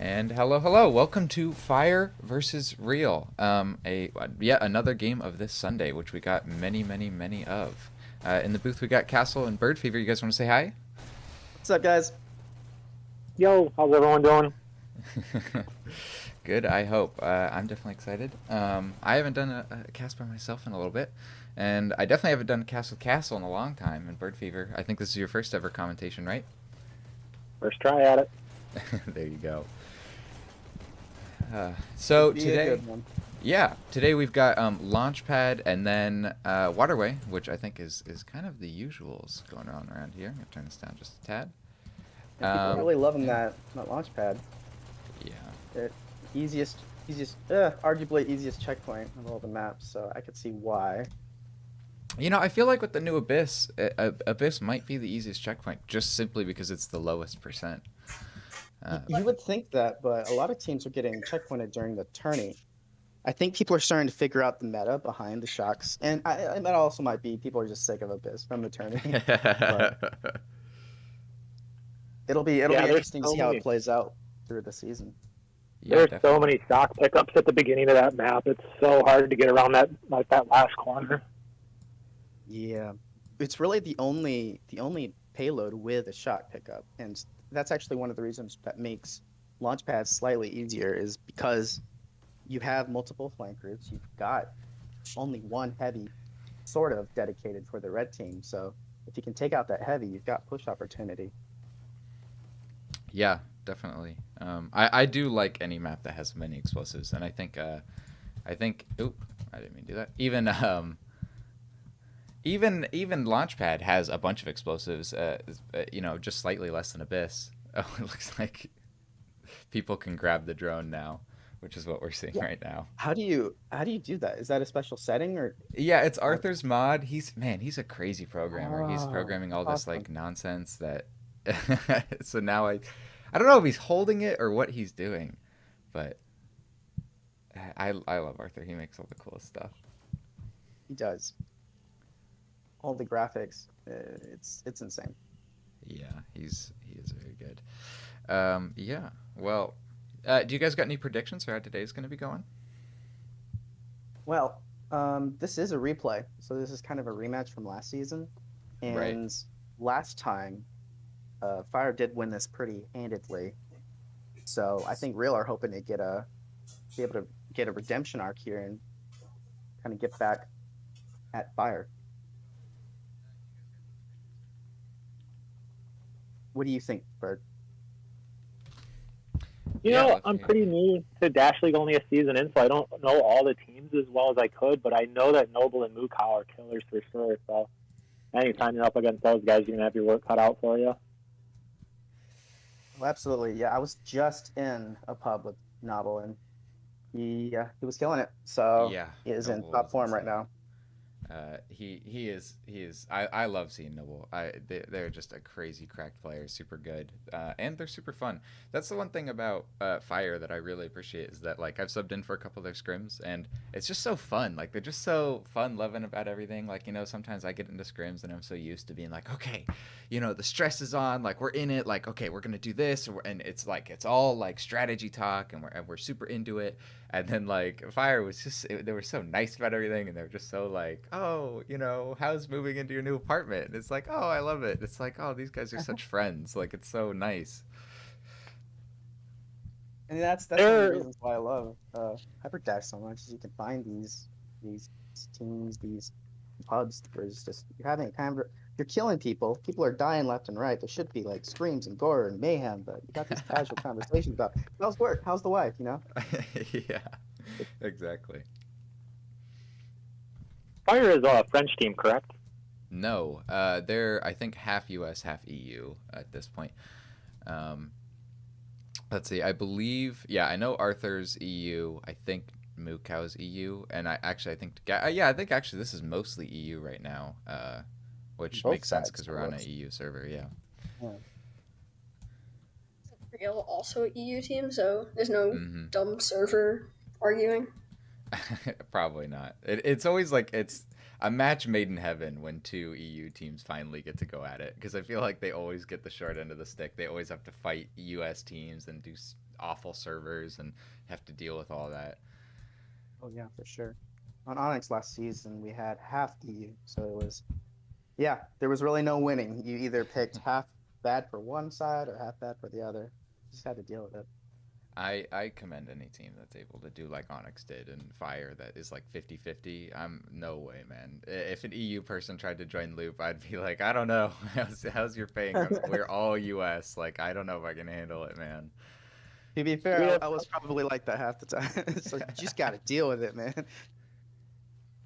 And hello, hello. Welcome to Fire versus Real. Yet another game of this Sunday, which we got many, many, many of. In the booth, we got Castle and Bird Fever. You guys want to say hi? What's up, guys? Yo, how's everyone doing? Good, I hope. I'm definitely excited. I haven't done a cast by myself in a little bit, and I definitely haven't done a cast with Castle in a long time. And Bird Fever, I think this is your first ever commentation, right? First try at it. There you go. Should So be a today, good one. yeah, today we've got Launchpad and then Waterway, which I think is kind of the usuals going on around here. I'm gonna turn this down just a tad. Yeah, people are really loving Yeah. that launch pad. Yeah. It, arguably easiest checkpoint of all the maps. So I could see why. You know, I feel like with the new Abyss, Abyss might be the easiest checkpoint, just simply because it's the lowest percent. You would think that, but a lot of teams are getting checkpointed during the tourney. I think people are starting to figure out the meta behind the shocks, and it also might be people are just sick of Abyss from the tourney. But it'll be Yeah, there's interesting to so see how it many. plays out through the season. Yeah, There's so definitely. many stock pickups at the beginning of that map. It's so hard to get around that last corner. Yeah, it's really the only payload with a shock pickup, and that's actually one of the reasons that makes launch pads slightly easier is because you have multiple flank routes. You've got only one heavy sort of dedicated for the red team. So if you can take out that heavy, you've got push opportunity. Yeah, definitely. I do like any map that has many explosives, and I think. Oop, I didn't mean to do that. Even Launchpad has a bunch of explosives. Just slightly less than Abyss. Oh, it looks like people can grab the drone now, which is what we're seeing Yeah. right now. How do you do that? Is that a special setting or Yeah, it's how? Arthur's mod. He's a crazy programmer. He's Oh, programming all this awesome. like nonsense that. So now I don't know if he's holding it or what he's doing, but I love Arthur. He makes all the coolest stuff. He does. All the graphics. It's insane. Yeah, he is very good. Yeah. Well, do you guys got any predictions for how today's going to be going? Well, this is a replay, so this is kind of a rematch from last season. Right. And last time, Fire did win this pretty handedly. So I think Real are hoping to be able to get a redemption arc here and kind of get back at Fire. What do you think, Bird? You Yeah, know, love to I'm hear. pretty new to Dash League, only a season in, so I don't know all the teams as well as I could, but I know that Noble and Mukau are killers for sure. So anytime you're up against those guys, you're gonna have your work cut out for you. Oh, absolutely. Yeah, I was just in a pub with Novel, and he was killing it. So Yeah, he is in Noble top is form right insane. now. He is. I love seeing Noble. They're just a crazy cracked player, super good, and they're super fun. That's the one thing about Fire that I really appreciate is that like I've subbed in for a couple of their scrims and it's just so fun. Like they're just so fun loving about everything. Like sometimes I get into scrims and I'm so used to being like, okay, the stress is on. Like we're in it. Like okay, we're gonna do this, and it's like it's all like strategy talk, and we're super into it. And then like Fire was they were so nice about everything, and they were just so like, oh, how's moving into your new apartment? And it's like, oh, I love it. It's like, oh, these guys are such friends. Like it's so nice. And that's one of the They're reasons why I love Hyperdash so much is you can find these teams, these pubs where it's just you're having a kind of you're killing people. People are dying left and right. There should be like screams and gore and mayhem, but you got these casual conversations about how's work, how's the wife, you know? Yeah, exactly. Fire is a French team, correct? No, they're I think half U.S., half EU at this point. Um, let's see. I believe. Yeah, I know Arthur's EU. I think Mukau's EU, and I think yeah, I think actually this is mostly EU right now, which Both makes sense sides because it we're on an looks. EU server. Yeah. Yeah. Real also a EU team, so there's no Mm-hmm. dumb server arguing. Probably not. It's always like it's a match made in heaven when two EU teams finally get to go at it because I feel like they always get the short end of the stick. They always have to fight US teams and do awful servers and have to deal with all that. Oh yeah, for sure. On Onyx last season, we had half EU, so it was, yeah, there was really no winning. You either picked half bad for one side or half bad for the other. Just had to deal with it. I commend any team that's able to do like Onyx did and Fire that is like 50-50. I'm no way, man. If an EU person tried to join Loop, I'd be like, I don't know. How's your ping? We're all US. Like, I don't know if I can handle it, man. To be We fair, have, I was probably like that half the time. So you just got to deal with it, man.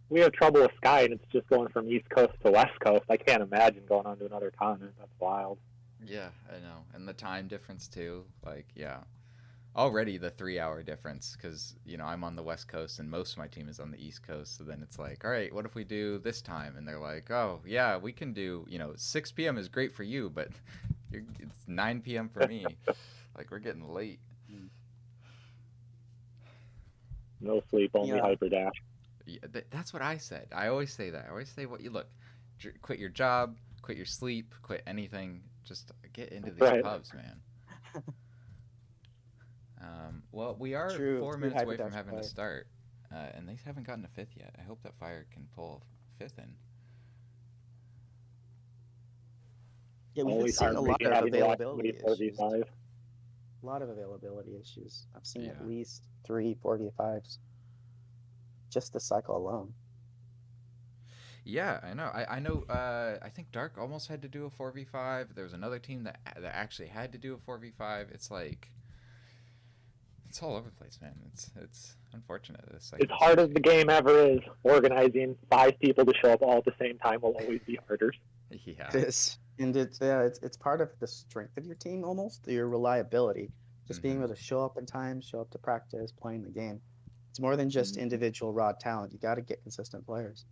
we have trouble with Sky, and it's just going from East Coast to West Coast. I can't imagine going on to another continent. That's wild. Yeah, I know. And the time difference too. Like, yeah. Already the 3 hour difference because, you know, I'm on the West Coast and most of my team is on the East Coast. So then it's like, all right, what if we do this time? And they're like, oh, yeah, we can do, you know, 6 p.m. is great for you, but it's 9 p.m. for me. Like, we're getting late. No sleep, only Yeah. Hyperdash. Yeah, that's what I said. I always say that. I always say, what you look, quit your job, quit your sleep, quit anything. Just get into these Right. pubs, man. Well, we are True, 4 true minutes away from Hyperdash having to play. start, and they haven't gotten a fifth yet. I hope that Fire can pull fifth in. Yeah, we've been Always seeing a lot heartbreaking of having to watch availability somebody issues. 4v5. A lot of availability issues. I've seen Yeah. at least 3 4v5s just this cycle alone. Yeah, I know. I know. I think Dark almost had to do a 4v5. There was another team that actually had to do a 4v5. It's like it's all over the place, man. It's unfortunate. This As hard as the game ever is, organizing 5 people to show up all at the same time will always be harder. Yeah. It is, and it's part of the strength of your team almost, your reliability. Just being Mhm. able to show up in time, show up to practice, playing the game. It's more than just Mhm. individual raw talent. You got to get consistent players.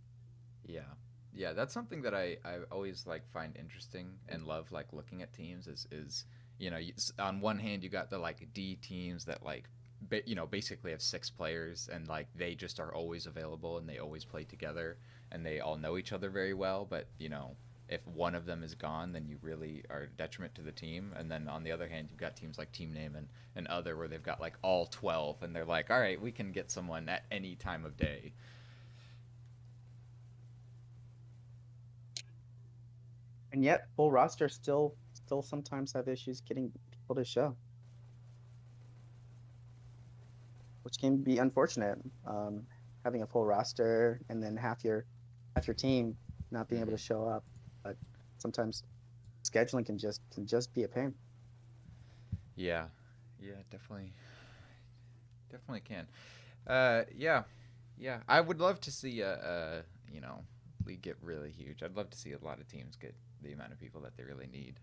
Yeah, that's something that I always like find interesting and love like looking at teams is you know on one hand you got the like D teams that like you know basically have 6 players and like they just are always available and they always play together and they all know each other very well, but you know if one of them is gone then you really are a detriment to the team. And then on the other hand you've got teams like Team Name and other where they've got like all 12 and they're like, all right, we can get someone at any time of day. And yet, full roster still sometimes have issues getting people to show, which can be unfortunate. Having a full roster and then half your team not being able to show up, but sometimes scheduling can just be a pain. Yeah, definitely can. Yeah. I would love to see you know, league get really huge. I'd love to see a lot of teams get the amount of people that they really need.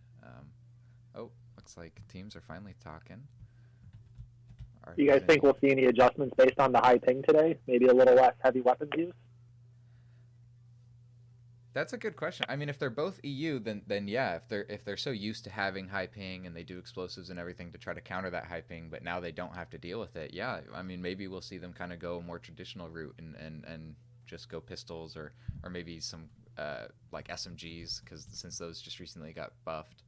Oh, looks like teams are finally talking. Do you guys think we'll see any adjustments based on the high ping today? Maybe a little less heavy weapons use? That's a good question. I mean, if they're both EU, then yeah. If they're so used to having high ping and they do explosives and everything to try to counter that high ping, but now they don't have to deal with it. Yeah, I mean, maybe we'll see them kind of go a more traditional route and just go pistols or maybe some like SMGs because since those just recently got buffed,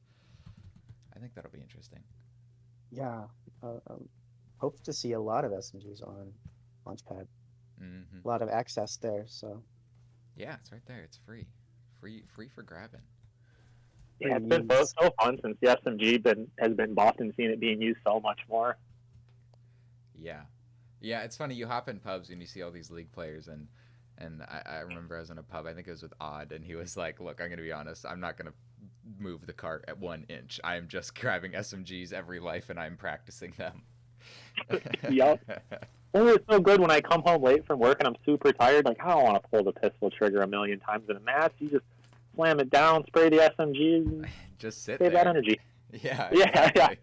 I think that'll be interesting. Yeah, hope to see a lot of SMGs on Launchpad. Mm-hmm. A lot of access there, so. Yeah, it's right there. It's free for grabbing. Yeah, it's been so fun since the SMG has been buffed and seeing it being used so much more. Yeah, it's funny. You hop in pubs and you see all these league players and I remember I was in a pub. I think it was with Odd, and he was like, "Look, I'm gonna be honest. I'm not gonna move the cart at 1 inch. I am just grabbing SMGs every life and I'm practicing them." Yup. Oh, it's so good when I come home late from work and I'm super tired. Like, I don't want to pull the pistol trigger a million times in a match. You just slam it down, spray the SMGs, and just sit save there. that energy. Yeah. Yeah.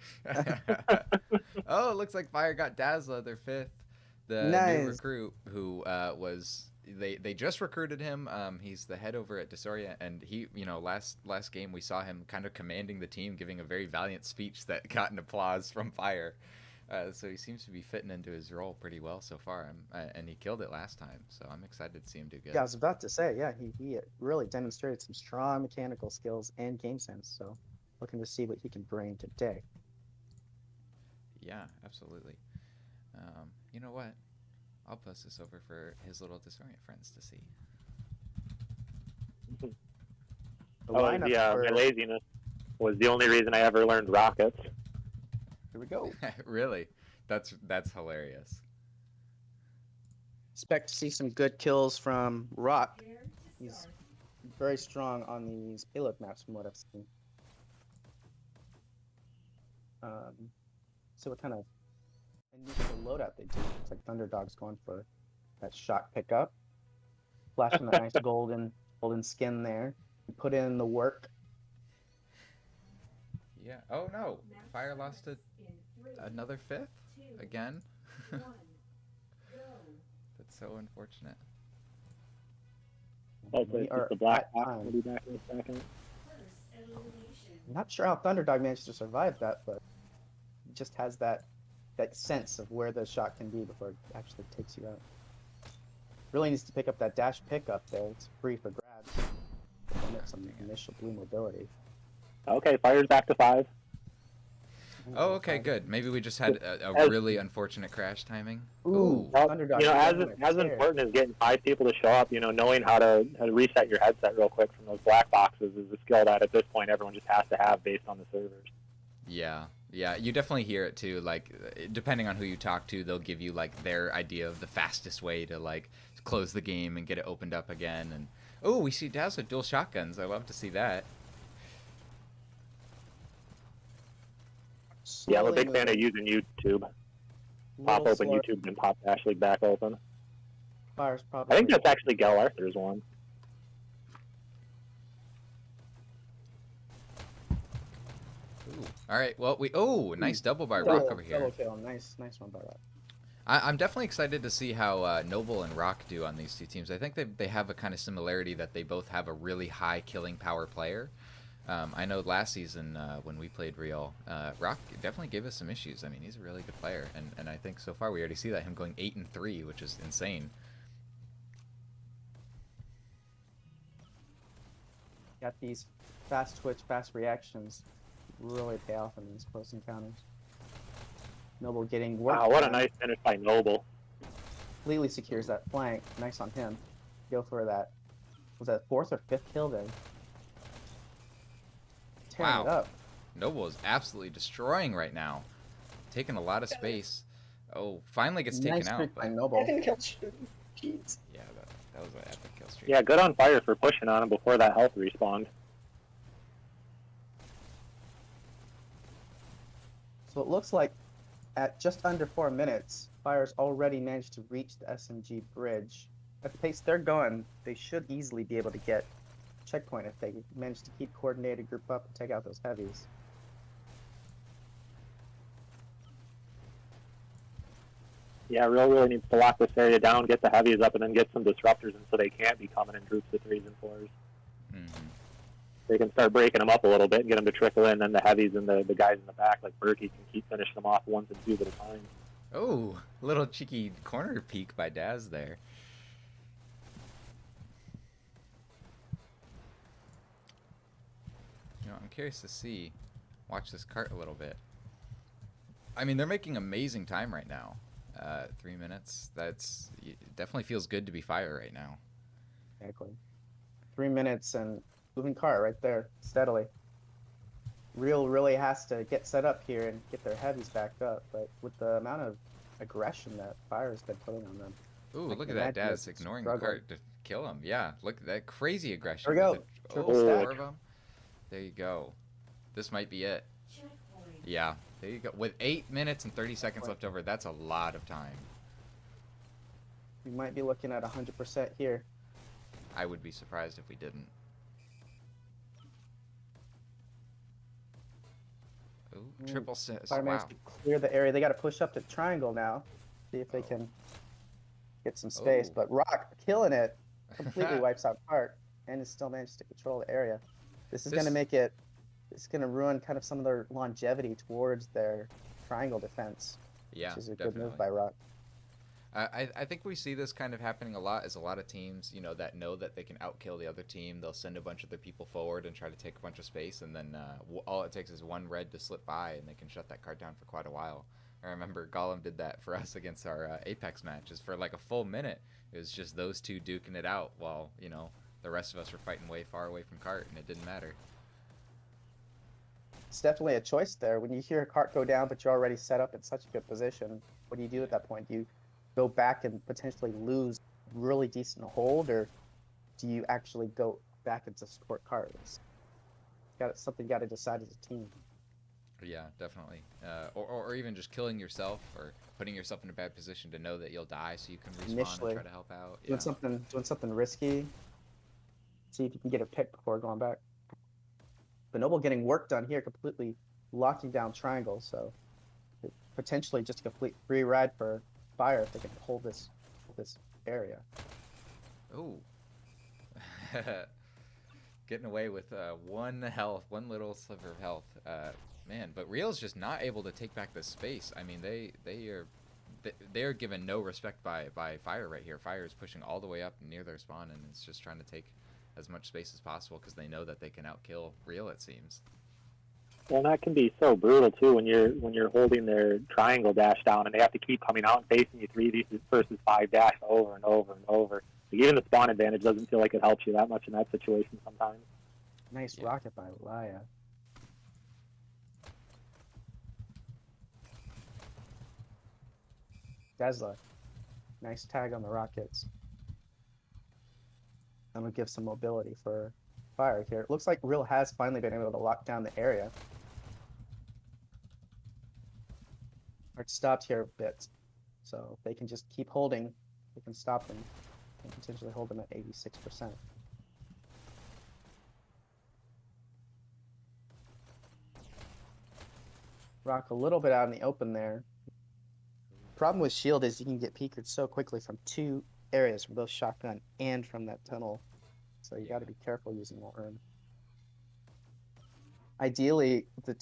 Oh, it looks like Fire got Dazzla, their 5th. The new recruit who was they just recruited him. He's the head over at Desoria, and he, you know, last game we saw him kind of commanding the team, giving a very valiant speech that got an applause from Fire. So he seems to be fitting into his role pretty well so far, and he killed it last time. So I'm excited to see him do good. Yeah, I was about to say, yeah, he really demonstrated some strong mechanical skills and game sense. So looking to see what he can bring today. Yeah, absolutely. You know what? I'll post this over for his little Disorient friends to see. The Oh, lineup yeah, for my laziness was the only reason I ever learned rockets. here we go. Really? That's hilarious. Expect to see some good kills from Rock. He's very strong on these payload maps from what I've seen. So what kind of initial loadout they do? It's like Thunderdog's going for that shock pickup, flashing that nice golden skin there. Put in the work. Yeah. Oh no! Fire lost another fifth again. That's so unfortunate. Hopefully, We it's are just the black at box. time. Will be back in a second. I'm not sure how Thunderdog managed to survive that, but he just has that sense of where the shot can be before it actually takes you out. Really needs to pick up that dash pickup there. It's free for grabs. Get some initial blue mobility. Okay, fire's back to 5. Oh, okay, good. Maybe we just had a really unfortunate crash timing. Ooh, Well, Thunderdog. you know, getting on a as tear. important as getting 5 people to show up, you know, knowing how to reset your headset real quick from those black boxes is a skill that at this point everyone just has to have based on the servers. Yeah, yeah, you definitely hear it too. Like, depending on who you talk to, they'll give you like their idea of the fastest way to like close the game and get it opened up again. And oh, we see Daz with dual shotguns. I love to see that. Yeah, I'm a Slowly big fan of moving. using YouTube. Pop Little open slower. YouTube and pop Dash League back open. Fire's probably. I think that's actually Gal Arthur's one. Ooh. All right. Well, nice double by Rock over here. Double kill. Nice one by Rock. I'm definitely excited to see how Noble and Rock do on these two teams. I think they have a kind of similarity that they both have a really high killing power player. I know last season when we played Real, Rock definitely gave us some issues. I mean, he's a really good player, and I think so far we already see that him going 8-3, which is insane. Got these fast twitch, fast reactions really pay off in these close encounters. Noble getting work. Wow, what a done. nice finish by Noble. Completely secures that flank. Nice on him. Go for that. Was that 4th or 5th kill then? Tearing Wow. it up. Noble is absolutely destroying right now, taking a lot of space. Oh, finally gets taken Nice out. pick by But Noble. 7 kill streak. Jeez. yeah, that was an epic kill streak. Yeah, good on fire for pushing on him before that health respawned. So it looks like at just under 4 minutes, Fire's already managed to reach the SMG bridge. At the pace they're going, they should easily be able to get checkpoint if they manage to keep coordinated, group up, and take out those heavies. Yeah, Real really needs to lock this area down, get the heavies up, and then get some disruptors in so they can't be coming in groups of 3s and 4s. Mm-hmm. They can start breaking them up a little bit and get them to trickle in, then the heavies and the guys in the back, like Berkey, can keep finishing them off 1s and 2s at a time. Oh, little cheeky corner peek by Daz there. You know, I'm curious to see. Watch this cart a little bit. I mean, they're making amazing time right now. 3 minutes. It definitely feels good to be Fire right now. Exactly. 3 minutes and moving car right there, steadily. Real really has to get set up here and get their heavies backed up, but with the amount of aggression that Fire's been putting on them. Ooh, I look can at that, imagine Daz it's ignoring the struggle. cart to kill him. Yeah, look at that crazy aggression. There we with go. the- Triple oh, stack. 4 of them. There you go. This might be it. Yeah, there you go. With 8 minutes and 30 seconds left over, that's a lot of time. We might be looking at 100% here. I would be surprised if we didn't. Ooh, triple six. Fire Wow. managed to clear the area. They got to push up to triangle now. See if they can get some space. Oh. But Rock killing it. Completely wipes out Cart and is still managed to control the area. This is going to make it. It's going to ruin kind of some of their longevity towards their triangle defense. Yeah, Which is a definitely. good move by Rock. I think we see this kind of happening a lot as a lot of teams, you know, that know that they can outkill the other team. They'll send a bunch of their people forward and try to take a bunch of space, and then all it takes is one red to slip by, and they can shut that card down for quite a while. I remember Gollum did that for us against our Apex matches for like a full minute. It was just those two duking it out while, you know, the rest of us were fighting way far away from cart, and it didn't matter. It's definitely a choice there. When you hear a cart go down, but you're already set up in such a good position, what do you do at that point? Do you go back and potentially lose really decent hold, or do you actually go back into support cart? Something you got to decide as a team. Yeah, definitely. Or even just killing yourself or putting yourself in a bad position to know that you'll die so you can respawn Initially, and try to help out. Yeah. doing something risky. See if you can get a pick before going back. But Noble getting work done here, completely locking down triangle, so potentially just a complete free ride for Fire if they can hold this area. Ooh. Getting away with one health, one little sliver of health. Man, but Real's just not able to take back this space. I mean, they are given no respect by Fire right here. Fire is pushing all the way up near their spawn, and it's just trying to take as much space as possible because they know that they can outkill Real, it seems. Well, that can be so brutal too when you're holding their triangle dash down and they have to keep coming out and facing you 3 versus 5 dash over and over and over. Like, even the spawn advantage doesn't feel like it helps you that much in that situation sometimes. Nice rocket by Laya. Desla. Nice tag on the rockets. I'm gonna give some mobility for Fire here. It looks like Real has finally been able to lock down the area. Or stopped here a bit. So if they can just keep holding, they can stop them and potentially hold them at 86%. Rock a little bit out in the open there. Problem with Shield is you can get peeked so quickly from 2 areas, from both shotgun and from that tunnel. So you got to be careful using Warren. Ideally, the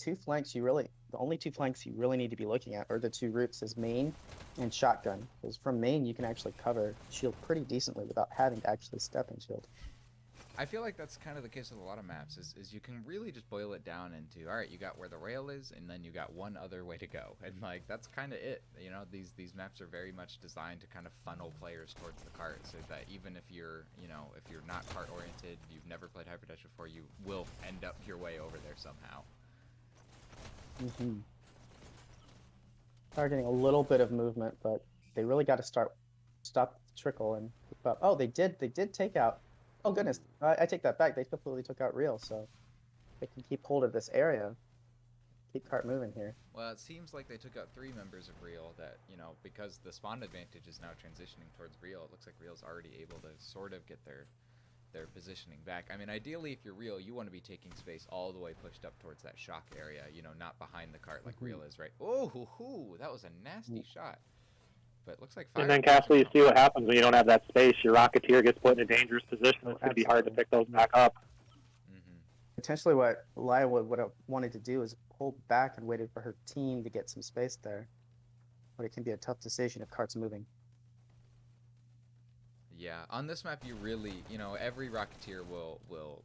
only 2 flanks you really need to be looking at are the 2 routes is main and shotgun. Because from main, you can actually cover shield pretty decently without having to actually step in shield. I feel like that's kind of the case with a lot of maps, is you can really just boil it down into, all right, you got where the rail is, and then you got one other way to go. And, like, that's kind of it. You know, these maps are very much designed to kind of funnel players towards the cart, so that even if you're, you know, if you're not cart-oriented, you've never played Hyperdash before, you will end up your way over there somehow. Mm-hmm. Targeting a little bit of movement, but they really got to stop the trickle and keep up. Oh, they did take out. Oh goodness, I take that back. They completely took out Real, so they can keep hold of this area. Keep cart moving here. Well, it seems like they took out 3 members of Real that, you know, because the spawn advantage is now transitioning towards Real, it looks like Real's already able to sort of get their positioning back. I mean, ideally, if you're Real, you want to be taking space all the way pushed up towards that shock area, you know, not behind the cart like Real is, right? Oh, that was a nasty shot. But it looks like Fire. And then, Castle, you see what happens when you don't have that space. Your Rocketeer gets put in a dangerous position. It's going to be hard to pick those back up. Potentially what Laya would have wanted to do is hold back and waited for her team to get some space there. But it can be a tough decision if cart's moving. Yeah, on this map, you really, you know, every Rocketeer will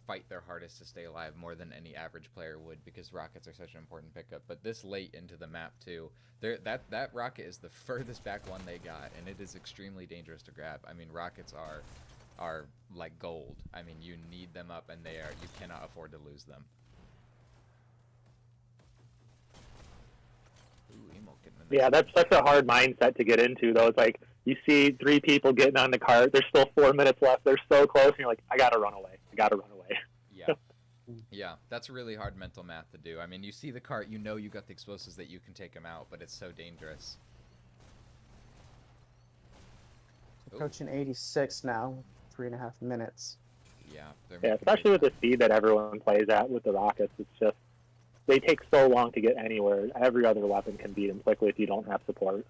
fight their hardest to stay alive more than any average player would, because rockets are such an important pickup. But this late into the map too, that rocket is the furthest back one they got, and it is extremely dangerous to grab. I mean, rockets are like gold. I mean, you need them up, and you cannot afford to lose them. Ooh, Emo getting in there. Yeah, that's such a hard mindset to get into, though. It's like you see 3 people getting on the cart. There's still 4 minutes left. They're so close, and you're like, I gotta run away. Yeah. Yeah, that's a really hard mental math to do. I mean, you see the cart, you know you got the explosives that you can take them out, but it's so dangerous. Approaching 86 now, 3.5 minutes. Yeah. Especially with the speed that everyone plays at with the rockets. It's just, they take so long to get anywhere. Every other weapon can beat them quickly if you don't have support.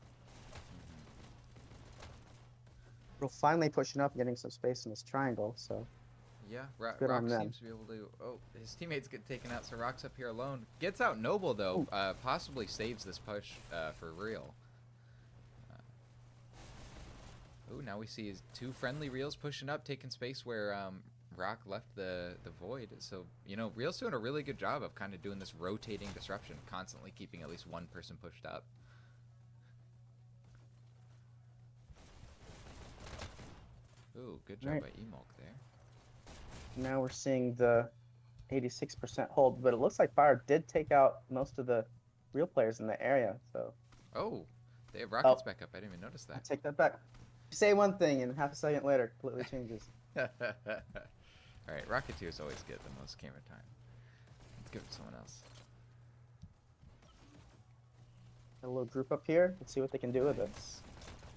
We're finally pushing up and getting some space in this triangle, so... Yeah, Good Rock on them. seems to be able to... Oh, his teammates get taken out, so Rock's up here alone. Gets out Noble, though. Possibly saves this push for Real. Oh, now we see his 2 friendly Reals pushing up, taking space where Rock left the void. So, you know, Real's doing a really good job of kind of doing this rotating disruption, constantly keeping at least one person pushed up. Ooh, good job Right. by Emulk there. Now we're seeing the 86% hold, but it looks like Fire did take out most of the real players in the area. So Oh, they have rockets Oh. back up. I didn't even notice I that. take that back. You say one thing and half a second later, completely changes. All right, Rocketeers always get the most camera time. Let's give it to someone else. A little group up here. Let's see what they can do with it. Nice.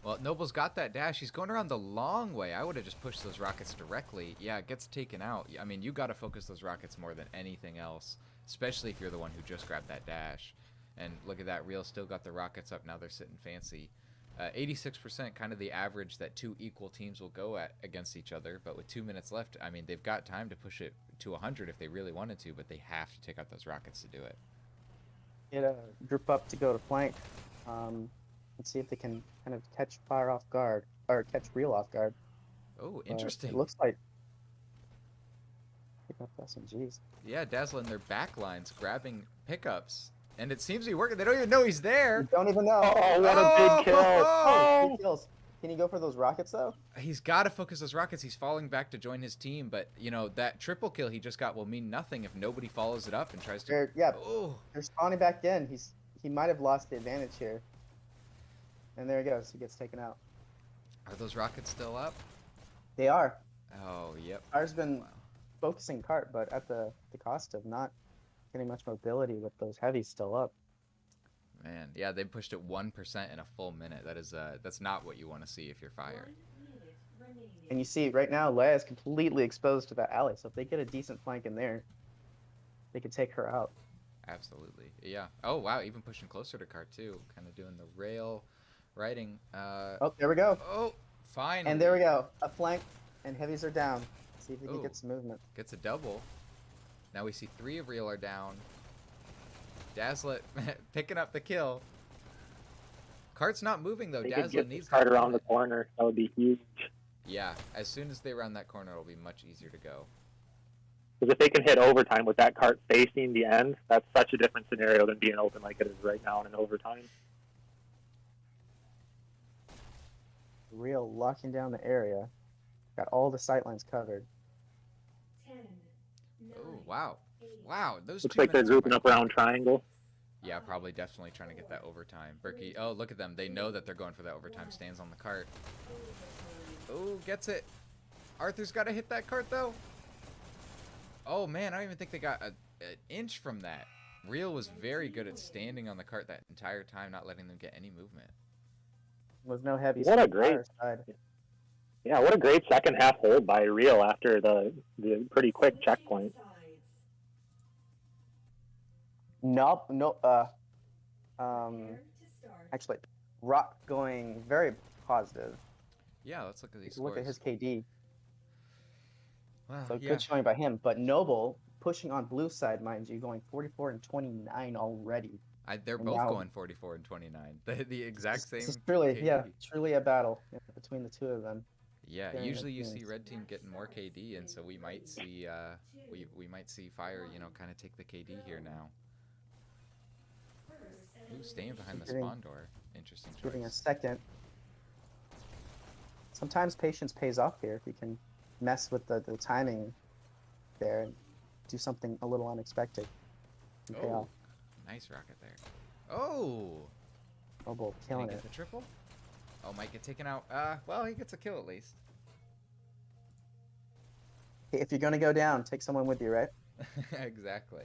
Well, Noble's got that dash. He's going around the long way. I would have just pushed those rockets directly. Yeah, it gets taken out. I mean, you got to focus those rockets more than anything else, especially if you're the one who just grabbed that dash. And look at that. Real still got the rockets up. Now they're sitting fancy. 86%, kind of the average that two equal teams will go at against each other. But with 2 minutes left, I mean, they've got time to push it to 100 if they really wanted to, but they have to take out those rockets to do it. Get a group up to go to flank. Let's see if they can kind of catch Fire off guard, or catch Real off guard. Oh, interesting. It looks like pick up SMGs. Yeah, Dazzle in their back lines grabbing pickups. And it seems to be working. They don't even know he's there. You don't even know. Oh, what a big kill! Oh, big kills. Can you go for those rockets though? He's got to focus those rockets. He's falling back to join his team, but you know that triple kill he just got will mean nothing if nobody follows it up and tries to. Yeah, Oh, they're spawning back in. He might have lost the advantage here. And there he goes. He gets taken out. are those rockets still up? They are. Oh, yep. Fire's been Wow. focusing cart, but at the cost of not getting much mobility with those heavies still up. Man, yeah, they pushed it 1% in a full minute. That is that's not what you want to see if you're Fire. And you see right now, Leia is completely exposed to that alley. So if they get a decent flank in there, they could take her out. Absolutely. Yeah. Oh, wow, even pushing closer to Cart too, kind of doing the rail riding. Oh, there we go. Oh, finally. And there we go. A flank, and heavies are down. See if we can Ooh. get some movement. Gets a double. Now we see 3 of Real are down. Dazzlet picking up the kill. Cart's not moving though. They could Dazzlet get needs this card that around the movement. corner. That would be huge. Yeah, as soon as they round that corner, it'll be much easier to go. Because if they can hit overtime with that cart facing the end, that's such a different scenario than being open like it is right now in an overtime. Real locking down the area. Got all the sightlines covered. Oh, wow. Wow, those Looks 2 like they're minutes are grouping my- up around triangle. Yeah, probably definitely trying to get that overtime. Berkey, oh, look at them. They know that they're going for that overtime. Stands on the cart. Oh, gets it. Arthur's got to hit that cart, though. Oh, man, I don't even think they got an inch from that. Real was very good at standing on the cart that entire time, not letting them get any movement. Was no heavies. What a from great- Fire's side. Yeah, what a great second half hold by Real after the pretty quick checkpoint. Nope. No. Actually, Rock going very positive. Yeah, let's look at these Look scores. at his KD. Wow, So yeah. good showing by him. But Noble pushing on blue side, mind you, going 44 and 29 already. They're and both now- going 44 and 29. The exact same. This is truly, yeah, KD. truly a battle between the two of them. Yeah, Very usually you see influenced. red team getting more KD, and so we might see we might see Fire, you know, kind of take the KD here now. Ooh, staying behind the Giving- spawn door. Interesting Giving a choice. second. Sometimes patience pays off here if you can mess with the timing there and do something a little unexpected. And pay Oh, off. nice rocket there. Oh, Noble can he killing get it. the triple? Oh, might get taken out. Well, he gets a kill at least. Hey, if you're gonna go down, take someone with you, right? Exactly.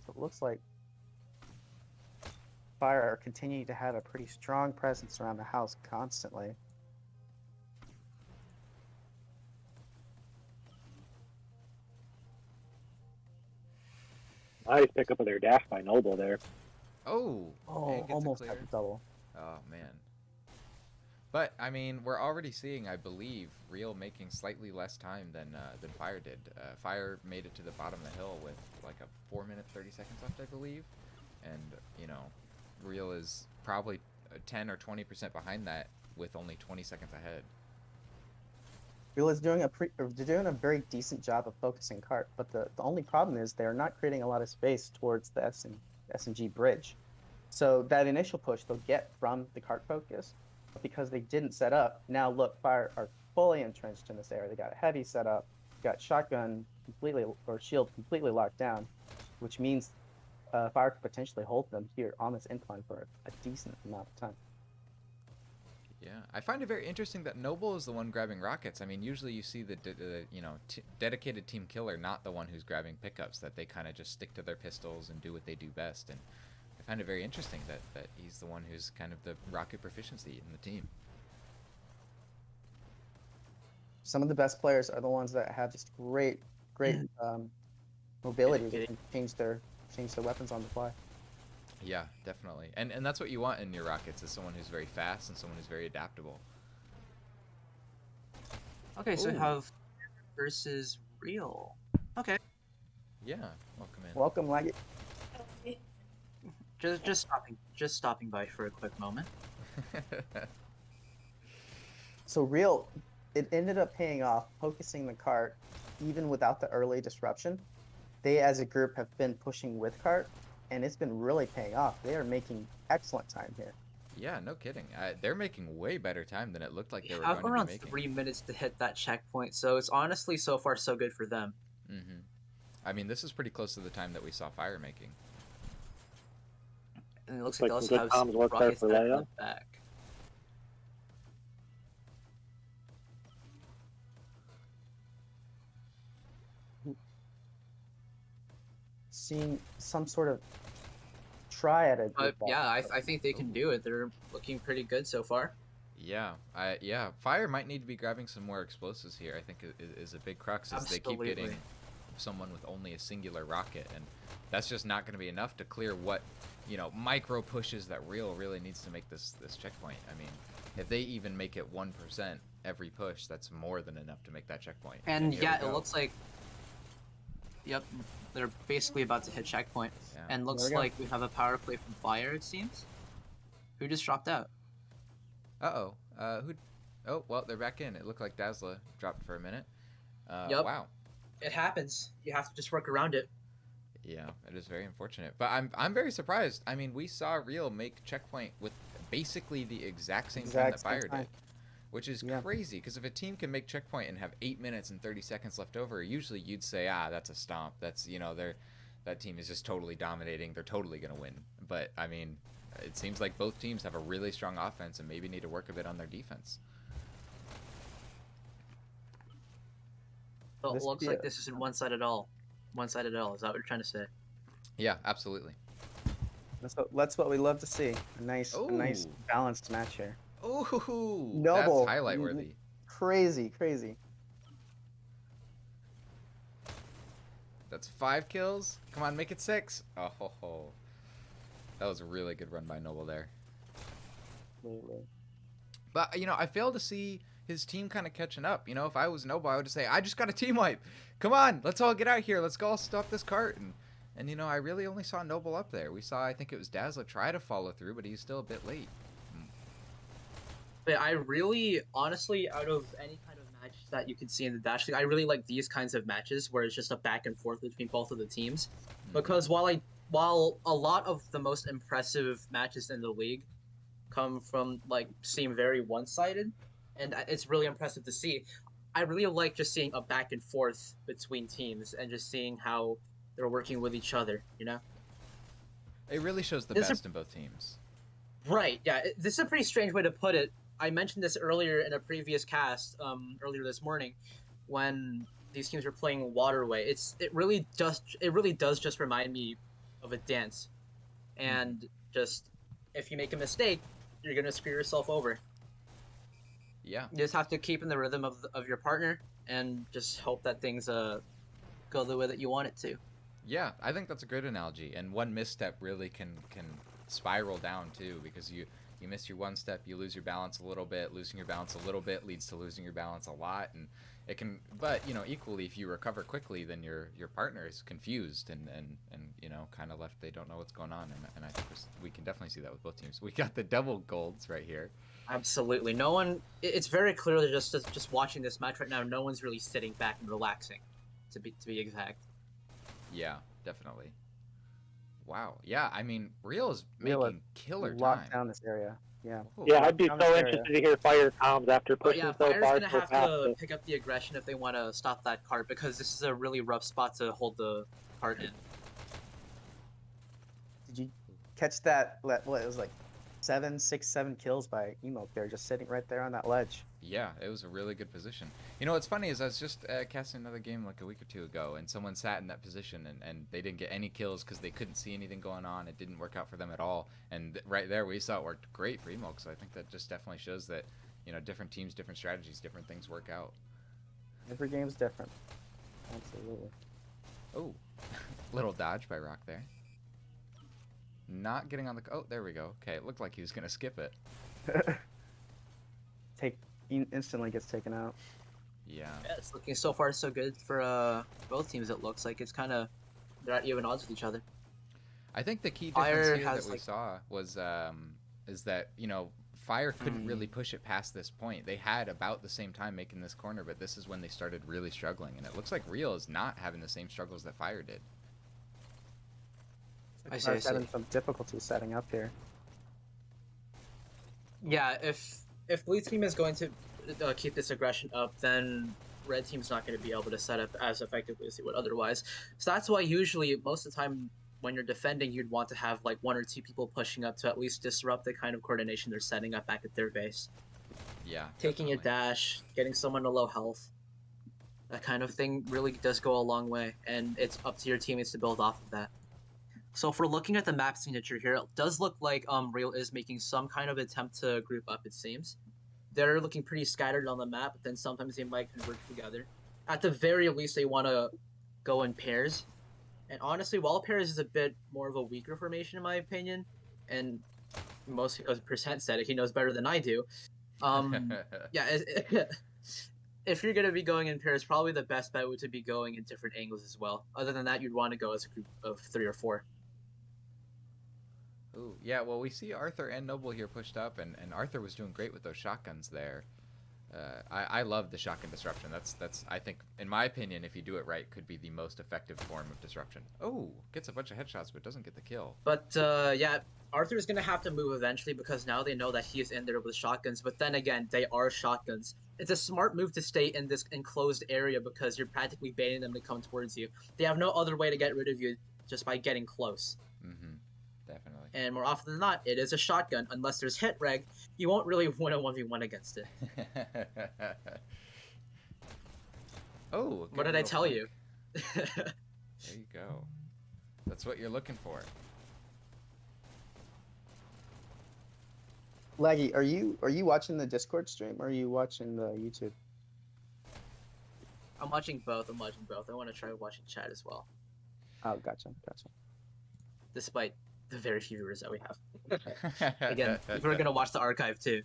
So it looks like Fire are continuing to have a pretty strong presence around the house constantly. Nice pick up of their dash by Noble there. Oh, Oh, and gets a almost clear. got the double. Oh man. But I mean, we're already seeing, I believe, Real making slightly less time than Fire did. Fire made it to the bottom of the hill with like a 4 minute 30 seconds left, I believe, and you know, Real is probably 10 or 20% behind that with only 20 seconds ahead. Real is doing they're doing a very decent job of focusing cart, but the only problem is they're not creating a lot of space towards the SMG bridge. So that initial push they'll get from the cart focus, but because they didn't set up, now look, Fire are fully entrenched in this area. They got a heavy setup, got shotgun completely or shield completely locked down, which means Fire could potentially hold them here on this incline for a decent amount of time. Yeah, I find it very interesting that Noble is the one grabbing rockets. I mean, usually you see the dedicated team killer, not the one who's grabbing pickups. That they kind of just stick to their pistols and do what they do best. And I find it very interesting that he's the one who's kind of the rocket proficiency in the team. Some of the best players are the ones that have just great mobility that can change their weapons on the fly. Yeah, definitely. And that's what you want in your rockets, is someone who's very fast and someone who's very adaptable. Okay, so we Ooh. have versus Real. Okay. Yeah, welcome in. Welcome, Laggy. Just stopping by for a quick moment. So Real, it ended up paying off, focusing the cart, even without the early disruption. They, as a group, have been pushing with cart, and it's been really paying off. They are making excellent time here. Yeah, no kidding. They're making way better time than it looked like they were We have going to around be making. 3 minutes to hit that checkpoint, so it's honestly so far so good for them. Mm-hmm. I mean, this is pretty close to the time that we saw Fire making. And it looks Like like some they good also have comms some work there rockets for that Leia. come back. Seeing some sort of try at it. But yeah, I think they can do it. They're looking pretty good so far. Yeah, Fire might need to be grabbing some more explosives here. I think is a big crux, is they keep Absolutely. getting someone with only a singular rocket, and that's just not going to be enough to clear what, micro pushes that Real really needs to make this checkpoint. I mean, if they even make it 1% every push, that's more than enough to make that checkpoint. And here yeah, we it go. looks like, yep, they're basically about to hit checkpoint. Yeah. And looks There we go. like we have a power play from Fire, it seems. Who just dropped out? Uh-oh. Who? Oh, well, they're back in. It looked like Dazzler dropped for a minute. Yep. Wow. It happens. You have to just work around it. Yeah, it is very unfortunate. But I'm very surprised. I mean, we saw Real make checkpoint with basically the exact same time that Exact same Fire time. did. Which is Yeah. crazy, because if a team can make checkpoint and have 8 minutes and 30 seconds left over, usually you'd say, that's a stomp. That's, that team is just totally dominating. They're totally going to win. But, I mean, it seems like both teams have a really strong offense and maybe need to work a bit on their defense. So it This looks be like a- this isn't one-sided at all. One-sided at all. Is that what you're trying to say? Yeah, absolutely. That's what we love to see. A nice Ooh. balanced match here. Ooh, Noble. that's highlight worthy. Crazy. That's 5 kills. Come on, make it 6. Oh, ho, ho. That was a really good run by Noble there. But, I fail to see his team kind of catching up. If I was Noble, I would just say, I just got a team wipe. Come on, let's all get out here. Let's go all stop this cart. And I really only saw Noble up there. We saw, I think it was Dazzler try to follow through, but he's still a bit late. But I really, honestly, out of any kind of match that you could see in the Dash League, I really like these kinds of matches where it's just a back and forth between both of the teams. Because while a lot of the most impressive matches in the league come from, seem very one-sided, and it's really impressive to see, I really like just seeing a back and forth between teams and just seeing how they're working with each other, It really shows the It's a- best in both teams. Right, yeah. This is a pretty strange way to put it. I mentioned this earlier in a previous cast, earlier this morning, when these teams were playing Waterway. It really does just remind me of a dance, and just if you make a mistake, you're gonna screw yourself over. Yeah. You just have to keep in the rhythm of your partner, and just hope that things go the way that you want it to. Yeah, I think that's a good analogy. And one misstep really can spiral down too, because you miss your one step, you lose your balance a little bit. Losing your balance a little bit leads to losing your balance a lot, and it can. But equally, if you recover quickly, then your partner is confused and kind of left. They don't know what's going on, and I think we can definitely see that with both teams. We got the double golds right here. Absolutely, no one. It's very clear that just watching this match right now, no one's really sitting back and relaxing, to be exact. Yeah, definitely. Wow. Yeah, I mean, Real is Real making killer locked time. down this area. Yeah. Ooh. Yeah, I'd be Down so this area. interested to hear Fire comms after But pushing yeah, so Fire's far gonna so have fast. to pick up the aggression if they want to stop that cart, because this is a really rough spot to hold the cart in. Did you catch that? What it was like 7 kills by Emoke there, just sitting right there on that ledge. Yeah, it was a really good position. You know what's funny is I was just casting another game like a week or two ago, and someone sat in that position, and they didn't get any kills because they couldn't see anything going on. It didn't work out for them at all. And right there, we saw it worked great for Emoke. So I think that just definitely shows that, you know, different teams, different strategies, different things work out. Every game's different. Absolutely. Oh, little dodge by Rock there. Not getting on the... Oh, there we go. Okay, it looked like he was going to skip it. Instantly gets taken out. Yeah. Yeah, it's looking so far so good for both teams. It looks like it's kind of they're at even odds with each other. I think the key Fire difference here has, that we like- saw was is that, you know, Fire couldn't really push it past this point. They had about the same time making this corner, but this is when they started really struggling. And it looks like Real is not having the same struggles that Fire did. I see, Fire's having some difficulty setting up here. Yeah, if blue team is going to keep this aggression up, then red team's not going to be able to set up as effectively as they would otherwise. So that's why usually most of the time when you're defending, you'd want to have like 1 or 2 people pushing up to at least disrupt the kind of coordination they're setting up back at their base. Yeah. Taking a definitely. dash, getting someone to low health, that kind of thing really does go a long way, and it's up to your teammates to build off of that. So if we're looking at the map signature here, it does look like Real is making some kind of attempt to group up, it seems. They're looking pretty scattered on the map, but then sometimes they might converge together. At the very least, they want to go in pairs. And honestly, while pairs is a bit more of a weaker formation in my opinion, and mostly because Percent said it, he knows better than I do. Yeah, if you're going to be going in pairs, probably the best bet would to be going in different angles as well. Other than that, you'd want to go as a group of 3 or 4. Ooh, yeah, well, we see Arthur and Noble here pushed up, and Arthur was doing great with those shotguns there. I love the shotgun disruption. That's I think, in my opinion, if you do it right, could be the most effective form of disruption. Oh, gets a bunch of headshots, but doesn't get the kill. But yeah, Arthur's going to have to move eventually because now they know that he is in there with shotguns. But then again, they are shotguns. It's a smart move to stay in this enclosed area because you're practically baiting them to come towards you. They have no other way to get rid of you just by getting close. Mm-hmm. Definitely. And more often than not, it is a shotgun. Unless there's hit reg, you won't really win a 1v1 against it. Oh, What good did I little tell flank. you? There you go. That's what you're looking for. Laggy, are you watching the Discord stream or are you watching the YouTube? I'm watching both. I want to try watching chat as well, Oh, gotcha. despite the very few viewers that we have. Again, we're going to watch the archive too.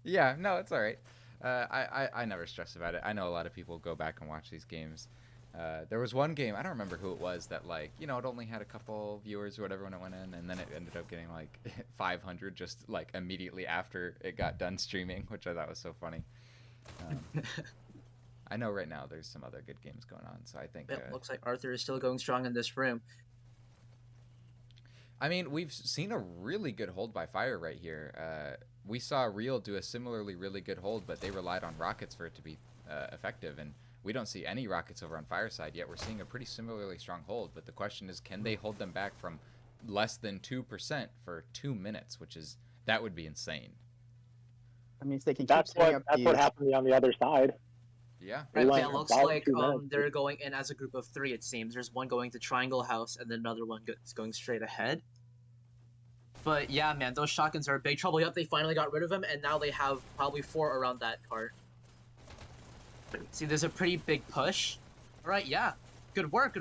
Yeah, no, it's all right. I never stress about it. I know a lot of people go back and watch these games. There was one game, I don't remember who it was, that, like, you know, it only had a couple viewers or whatever when it went in, and then it ended up getting like 500 just like immediately after it got done streaming, which I thought was so funny. I know right now there's some other good games going on, so I think It looks like Arthur is still going strong in this room. I mean, we've seen a really good hold by Fire right here. We saw Real do a similarly really good hold, but they relied on rockets for it to be effective, and we don't see any rockets over on Fire side yet. We're seeing a pretty similarly strong hold, but the question is, can they hold them back from less than 2% for 2 minutes, that would be insane. I mean, if they can keep That's setting what up that's what these, happened on the other side. Yeah. They Right, went it looks about like 2 minutes. they're going in as a group of 3, it seems. There's one going to Triangle House, and then another one is going straight ahead. But yeah, man, those shotguns are big trouble. Yep, they finally got rid of them, and now they have probably 4 around that cart. See, there's a pretty big push. All right, yeah, good work.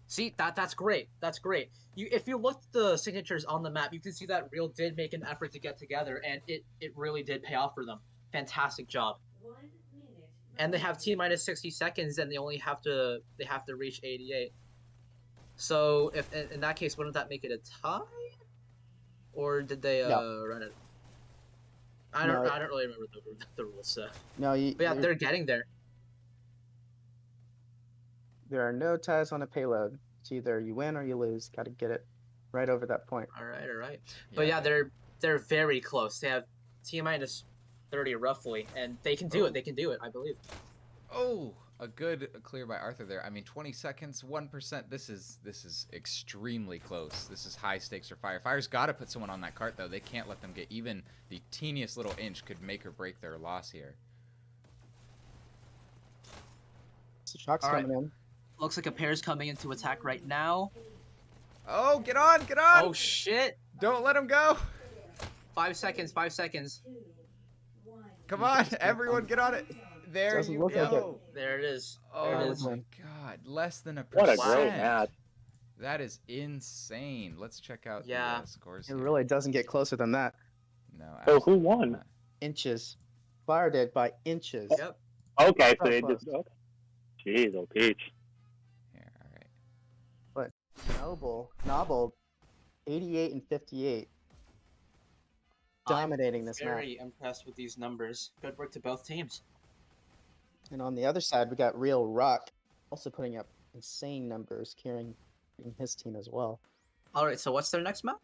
See, that's great. That's great. If you look at the signatures on the map, you can see that Real did make an effort to get together, and it really did pay off for them. Fantastic job. 1 minute. And they have T-minus 60 seconds, and they have to reach 88. So if in that case, wouldn't that make it a tie? Or did they run it? I don't really remember the rules. So. no, But yeah, they're getting there. there are no ties on a payload. It's either you win or you lose. Got to get it right over that point. All right. But yeah, they're very close. They have T-minus 30 roughly, and they can do it. They can do it, I believe. Oh, a good clear by Arthur there. I mean, 20 seconds, 1%. This is extremely close. This is high stakes for Fire. Fire's got to put someone on that cart, though. They can't let them get even the teeniest little inch could make or break their loss here. So Shock's All right. coming in. Looks like a pair's coming into attack right now. Oh, get on, get on! Oh, shit. Don't let him go! 5 seconds, 5 seconds. Come on, everyone, get on it! There Doesn't you look like go! There it is. Oh There it it is. is. my god, less than a What a percent. great match. That is insane. Let's check out Yeah. the scores It here. really doesn't get closer than that. No, So who absolutely won? not. Inches. Fire did by inches. Yep. Okay, so So they close. just. Okay. Jeez, oh peach. Here, alright. Noble, 88 and 58. Dominating this match. Very impressed with these numbers. Good work to both teams. And on the other side, we got Real Rock also putting up insane numbers, carrying his team as well. All right, so what's their next map?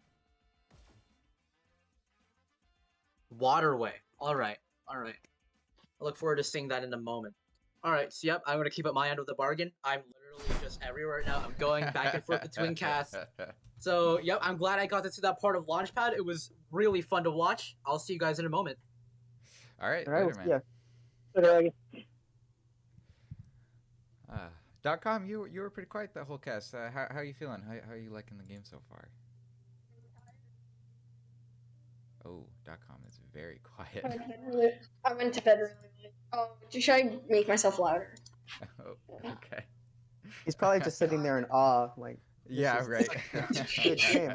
Waterway. All right. I look forward to seeing that in a moment. All right, so yep, I'm going to keep up my end of the bargain. I'm literally just everywhere right now. I'm going back and forth between casts. So, yep, I'm glad I got to see that part of Launchpad. It was really fun to watch. I'll see you guys in a moment. Alright, All right, later, well, man. yeah. .com, you were pretty quiet that whole cast. How are you feeling? How are you liking the game so far? Oh, .com is very quiet. I went to bed really late. Oh, should I make myself louder? Oh, okay. He's probably just sitting there in awe, like, Yeah, is- right. good game.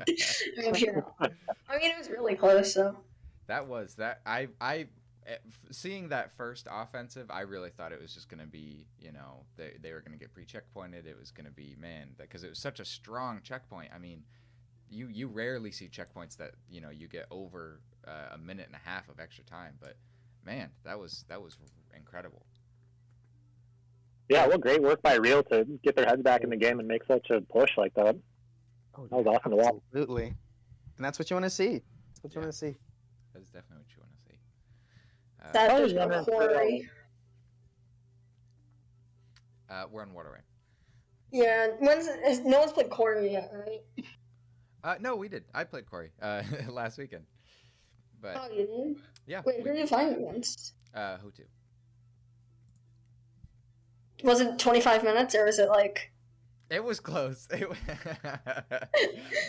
I'm here. I mean, it was really close, so. Seeing that first offensive, I really thought it was just going to be, they were going to get pre-checkpointed. It was going to be, because it was such a strong checkpoint. I mean, you rarely see checkpoints that, you get over a minute and a half of extra time. But, man, that was incredible. Yeah, well, great work by Real to get their heads back in the game and make such a push like that. Oh, That was awesome to watch. Absolutely. And that's what you want to see. That's what you Yeah. want to see. That is definitely what you want to see. That Oh, there's yeah, no man. quarry. We're on Waterway. Yeah, no one's played quarry yet, right? No, we did. I played Corey last weekend. But, Oh, you did? yeah. Wait, who are you playing against? Who to? Was it 25 minutes, or was it like... It was close.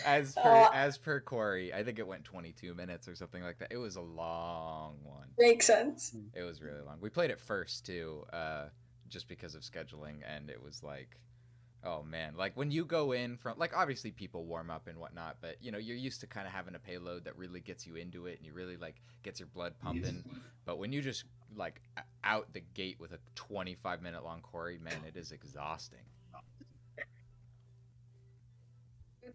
As per Corey, I think it went 22 minutes or something like that. It was a long one. Makes sense. It was really long. We played it first too, just because of scheduling, and it was like, oh man, like when you go in from, like, obviously people warm up and whatnot, but you're used to kind of having a payload that really gets you into it and you really like gets your blood pumping. But when you just like out the gate with a 25-minute long Corey, man, it is exhausting.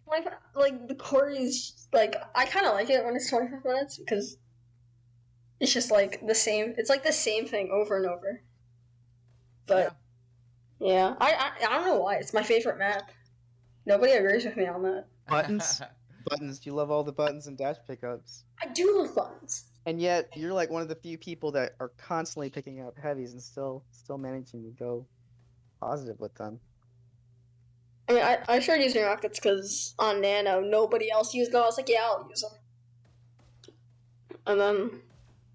25, like, the quarry's, like, I kind of like it when it's 25 minutes, because it's just, like, the same, it's like the same thing over and over. But, yeah, I don't know why, it's my favorite map. Nobody agrees with me on that. Buttons. Buttons. You love all the buttons and dash pickups. I do love buttons. And yet, you're like one of the few people that are constantly picking up heavies and still managing to go positive with them. I mean, I started using rockets because on Nano, nobody else used them. I was like, yeah, I'll use them. And then,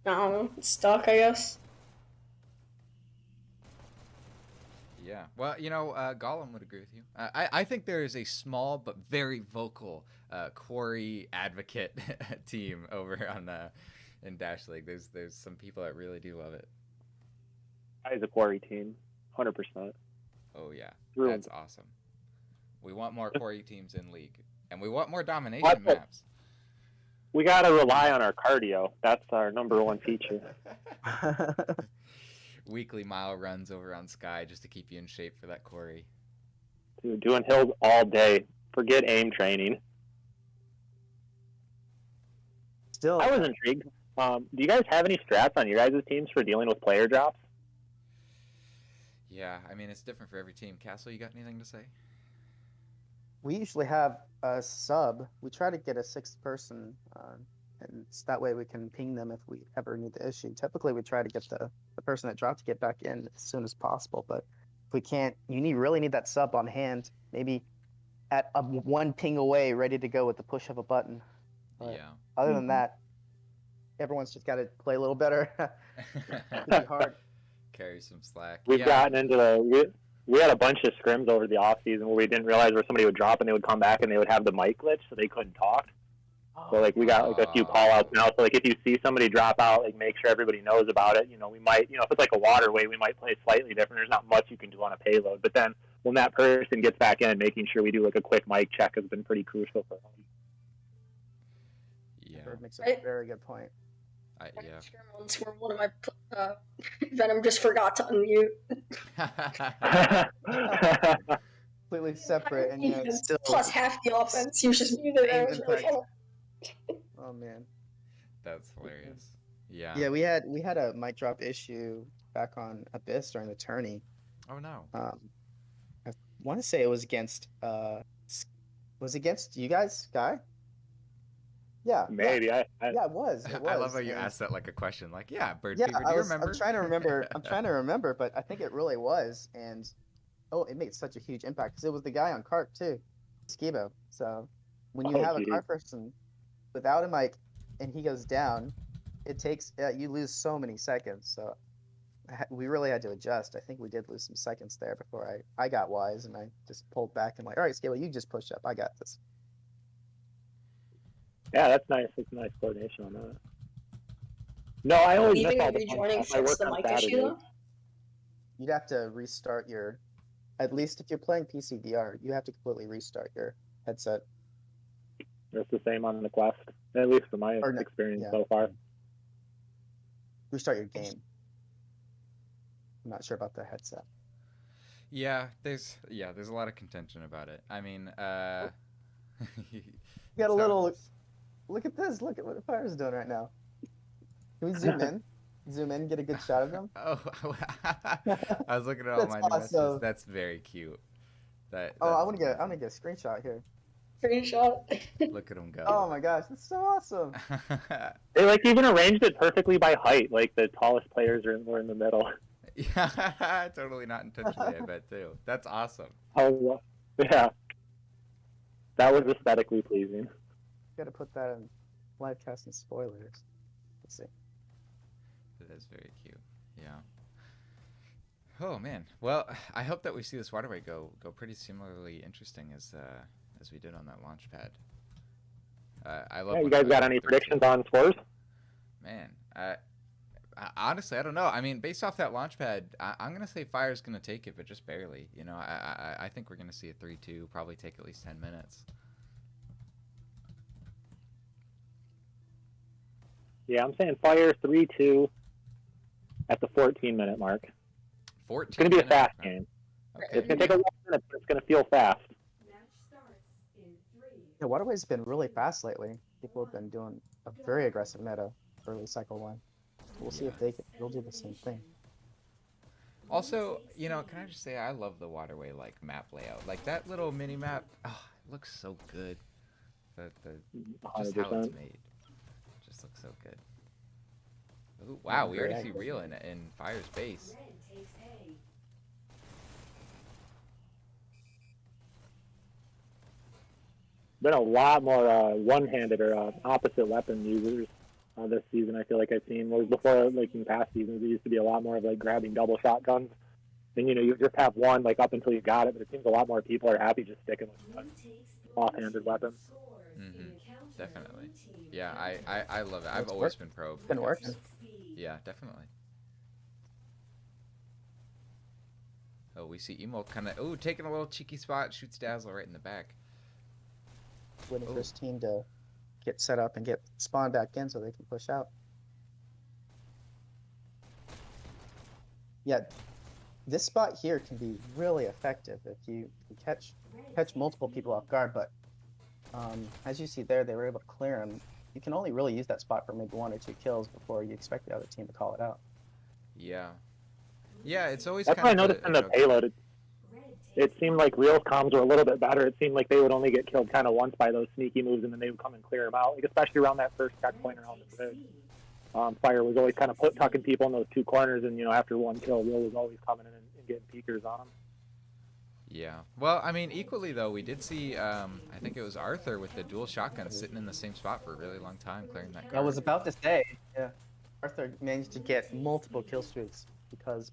I don't know, it's stuck, I guess. Yeah, well, Gollum would agree with you. I think there is a small but very vocal Quarry advocate team over on in Dash League. There's some people that really do love it. Guys, a Quarry team, 100%. Oh yeah, Really? that's awesome. We want more Quarry teams in League, and we want more domination What the- maps. We gotta rely on our cardio. That's our number one feature. Weekly mile runs over on Sky just to keep you in shape for that Quarry. Dude, doing hills all day. Forget aim training. Still, I was intrigued. Do you guys have any strats on your guys' teams for dealing with player drops? Yeah, I mean it's different for every team. Castle, you got anything to say? we usually have a sub. We try to get a sixth person, and that way we can ping them if we ever need the issue. Typically, we try to get the person that dropped to get back in as soon as possible. But if we can't, really need that sub on hand. Maybe at one ping away, ready to go with the push of a button. But Yeah. other than that, everyone's just got to play a little better. It'd be hard. Carry some slack. We've Yeah. gotten into we had a bunch of scrims over the off season where we didn't realize where somebody would drop and they would come back and they would have the mic glitch so they couldn't talk. So like we got like a few call outs now. So like if you see somebody drop out, like make sure everybody knows about it. You know, we might, you know, if it's like a waterway, we might play slightly different. There's not much you can do on a payload. But then when that person gets back in, making sure we do like a quick mic check has been pretty crucial for them. Yeah. Bird makes a very good point. Yeah. Once where one of my Venom just forgot to unmute. Completely separate, and Even still plus half the offense. He was just muted. Same It was really impact. funny. Oh man. That's hilarious. Yeah. Yeah, we had a mic drop issue back on Abyss during the tourney. Oh no. I want to say it was against you guys, Guy? Yeah. Maybe Yeah, it was. I love how you and- asked that like a question. Like, yeah, Bird Yeah, Fever, do you remember? I'm trying to remember. I'm trying to remember, but I think it really was. And it made such a huge impact because it was the guy on cart too, Skibo. So when you have a cart person without a mic and he goes down, it takes you lose so many seconds. So we really had to adjust. I think we did lose some seconds there before I got wise and I just pulled back and like, all right, Skibo, you just push up. I got this. Yeah, that's nice. That's nice coordination on that. No, I always miss Leaving all and the fun rejoining stuff. I fix work the on mic issue Saturdays. though. You'd have to restart at least if you're playing PCVR, you have to completely restart your headset. It's the same on the Quest, at least from my Or no, experience yeah. so far. Restart your game. I'm not sure about the headset. Yeah, there's a lot of contention about it. I mean, You got a little. Look at this. Look at what Fire's doing right now. Can we zoom in? Zoom in, get a good shot of them. Oh, I was looking at all That's my new messages. awesome. That's very cute. I want to get a screenshot here. Screenshot. Look at him go. Oh my gosh, that's so awesome. They like even arranged it perfectly by height. Like the tallest players were in the middle. Yeah, totally not intentionally. I bet too. That's awesome. Oh, yeah. That was aesthetically pleasing. Got to put that in live casting spoilers. Let's see. That is very cute. Yeah. Oh man. Well, I hope that we see this waterway go pretty similarly interesting as we did on that launch pad. I love. Yeah, you guys got any predictions on scores? Man, honestly, I don't know. I mean, based off that launch pad, I'm gonna say Fire's gonna take it, but just barely. You know, I think we're gonna see a 3-2, probably take at least 10 minutes. Yeah, I'm saying Fire 3-2 at the 14-minute mark. 14. It's going to be a fast game. Okay. It's going to take a long minute, but it's going to feel fast. Yeah, Waterway's been really fast lately. People have been doing a very aggressive meta early cycle one. We'll see if they'll do the same thing. Also, you know, can I just say I love the waterway like map layout. Like that little mini map, it looks so good. Just how 100%. it's made, just looks so good. Ooh, wow, we already see Real in Fire's base. Been a lot more one-handed or opposite weapon users this season. I feel like I've seen whereas before, like in past seasons, there used to be a lot more of like grabbing double shotguns. And you know, you just have one like up until you got it, but it seems a lot more people are happy just sticking with an off-handed weapon. Definitely. Yeah, I love it. I've always been pro. It's been working. Yeah, definitely. Oh, we see Emo kind of taking a little cheeky spot, shoots Dazzle right in the back. Waiting for his team to get set up and get spawned back in so they can push out. Yeah, this spot here can be really effective if you catch multiple people off guard, but as you see there, they were able to clear him. You can only really use that spot for maybe 1 or 2 kills before you expect the other team to call it out. Yeah. Yeah, it's always That's what I kind of noticed in the payload. it seemed like Real's comms were a little bit better. It seemed like they would only get killed kind of once by those sneaky moves, and then they would come and clear them out, like, especially around that first checkpoint around the bridge. Fire was always kind of tucking people in those two corners, and, you know, after one kill, Real was always coming in and getting peekers on them. Yeah. Well, I mean, equally, though, we did see, I think it was Arthur with the dual shotguns sitting in the same spot for a really long time, clearing that I card. was about to say, yeah, Arthur managed to get multiple kill streaks because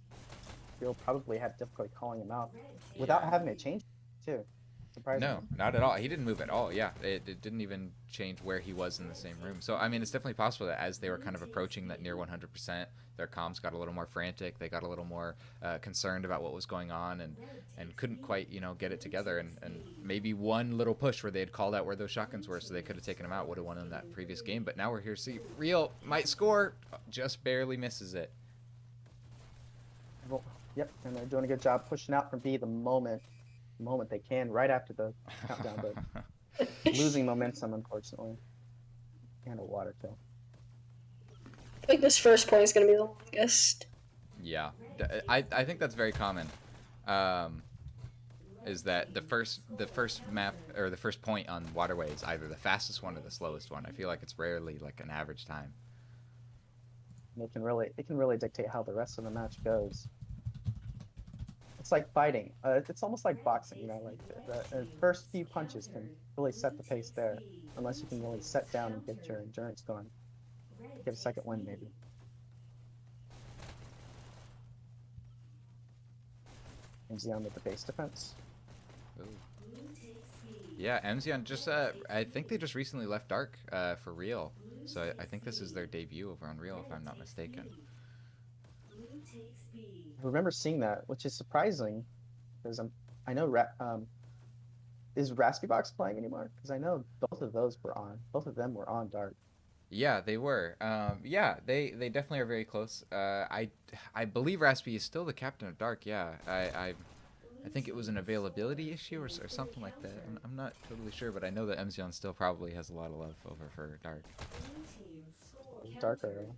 he'll probably have difficulty calling him out without having to change it, too. Surprisingly. No, not at all. He didn't move at all. Yeah, it didn't even change where he was in the same room. So, I mean, it's definitely possible that as they were kind of approaching that near 100%, their comms got a little more frantic. They got a little more concerned about what was going on and couldn't quite, you know, get it together. And maybe one little push where they had called out where those shotguns were so they could have taken them out would have won in that previous game. But now we're here to see Real might score, just barely misses it. Well, yep, and they're doing a good job pushing out from B the moment they can, right after the countdown, but losing momentum, unfortunately. And a water kill. I think this first point is gonna be the longest. Yeah, I think that's very common. Is that the first map or the first point on Waterway is either the fastest one or the slowest one. I feel like it's rarely like an average time. It can really dictate how the rest of the match goes. It's like fighting. It's almost like boxing, you know, like the first few punches can really set the pace there, unless you can really set down and get your endurance going. Get a second win, maybe. Mzion with the base defense. Ooh. Yeah, Mzion just, I think they just recently left Dark for Real. So I think this is their debut over on Real, if I'm not mistaken. I remember seeing that, which is surprising, because I know is Raspybox playing anymore? Because I know both of them were on Dark. Yeah, they were. Yeah, they definitely are very close. I believe Raspy is still the captain of Dark. Yeah, I think it was an availability issue or something like that. I'm not totally sure, but I know that Mzion still probably has a lot of love over for Dark. Dark are an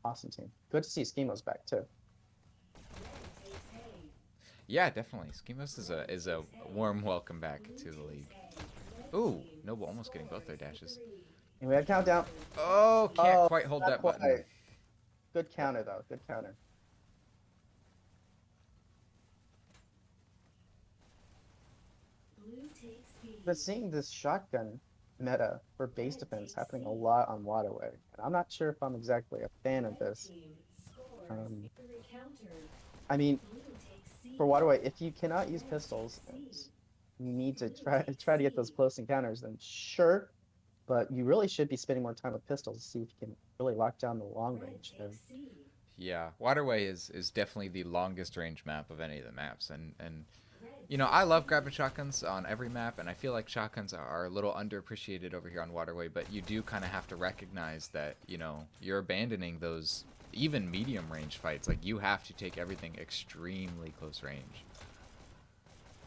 awesome team. Good to see Schemos back too. Yeah, definitely. Schemos is a warm welcome back to the league. Ooh, Noble almost getting both their dashes. And we had countdown. Oh, can't quite hold that button. Quite. Good counter though. Good counter. But seeing this shotgun meta for base defense happening a lot on Waterway, and I'm not sure if I'm exactly a fan of this. I mean, for Waterway, if you cannot use pistols, and you need to try to get those close encounters, then sure, but you really should be spending more time with pistols to see if you can really lock down the long range there. Yeah, Waterway is definitely the longest range map of any of the maps, and you know, I love grabbing shotguns on every map, and I feel like shotguns are a little underappreciated over here on Waterway, but you do kind of have to recognize that, you know, you're abandoning those even medium range fights. Like, you have to take everything extremely close range.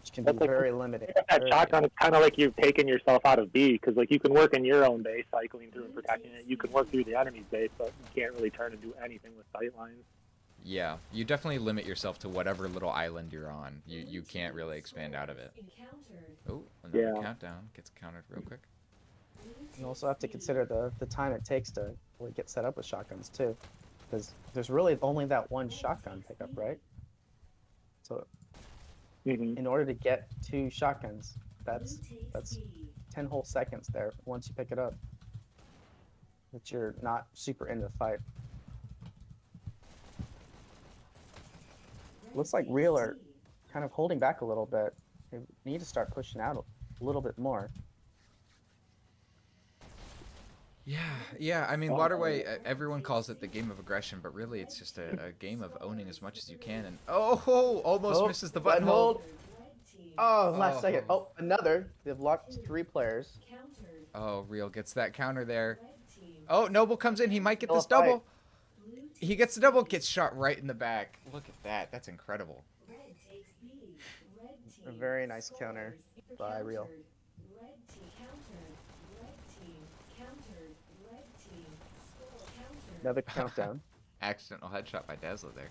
Which can be very limiting. That shotgun, it's kind of like you've taken yourself out of B, because like you can work in your own base, cycling through and protecting it. You can work through the enemy's base, but you can't really turn and do anything with sight lines. Yeah, you definitely limit yourself to whatever little island you're on. You can't really expand out of it. Oh, another countdown. Gets countered real quick. You also have to consider the time it takes to really get set up with shotguns too, because there's really only that one shotgun pickup, right? So in order to get 2 shotguns, that's 10 whole seconds there once you pick it up, that you're not super into the fight. Looks like Real are kind of holding back a little bit. They need to start pushing out a little bit more. Yeah. I mean, Waterway, everyone calls it the game of aggression, but really it's just a game of owning as much as you can. And almost misses the button hold. Last second. Oh, another. They've locked 3 players. Oh, Real gets that counter there. Oh, Noble comes in. He might get this double. He gets the double, gets shot right in the back. Look at that. That's incredible. A very nice counter by Real. Another countdown. Accidental headshot by Dazzler there.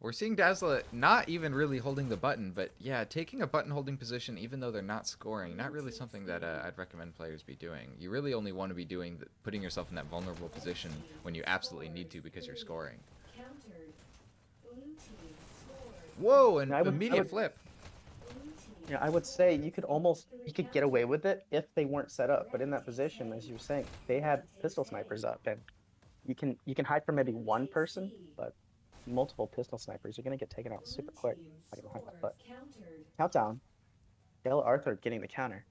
We're seeing Dazzle not even really holding the button, but yeah, taking a button holding position even though they're not scoring, not really something that I'd recommend players be doing. You really only want to be doing putting yourself in that vulnerable position when you absolutely need to because you're scoring. Whoa, an immediate flip. Yeah, I would say you could get away with it if they weren't set up. But in that position, as you were saying, they had pistol snipers up, and you can hide from maybe one person, but multiple pistol snipers, you're gonna get taken out super quick. I can hide that, but countdown. Dale Arthur getting the counter.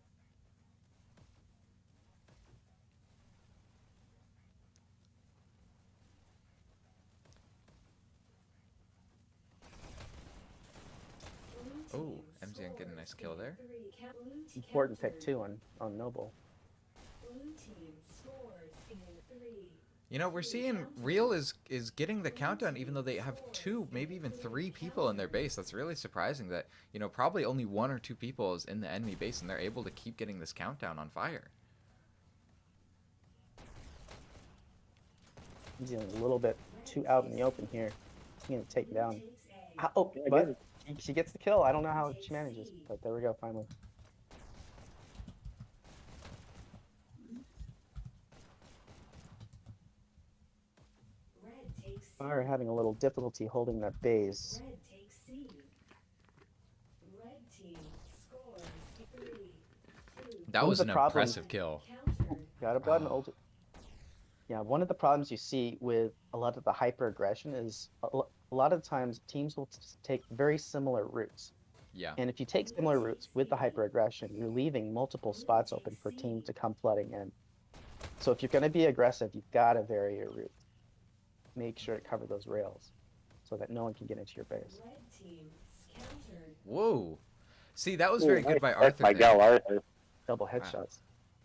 Oh, MZN getting a nice kill there. Important pick too on Noble. You know, we're seeing Real is getting the countdown even though they have 2, maybe even 3 people in their base. That's really surprising that, you know, probably only 1 or 2 people is in the enemy base and they're able to keep getting this countdown on fire. He's a little bit too out in the open here. He's gonna take down. Oh, but she gets the kill. I don't know how she manages, but there we go, finally. Are having a little difficulty holding that base. That was an impressive kill. Got a button. Yeah, one of the problems you see with a lot of the hyper aggression is a lot of times teams will take very similar routes. Yeah. And if you take similar routes with the hyper aggression, you're leaving multiple spots open for teams to come flooding in. So if you're going to be aggressive, you've got to vary your route. Make sure to cover those rails so that no one can get into your base. Whoa. See, that was very good by Arthur. Arthur. Double headshots. Wow.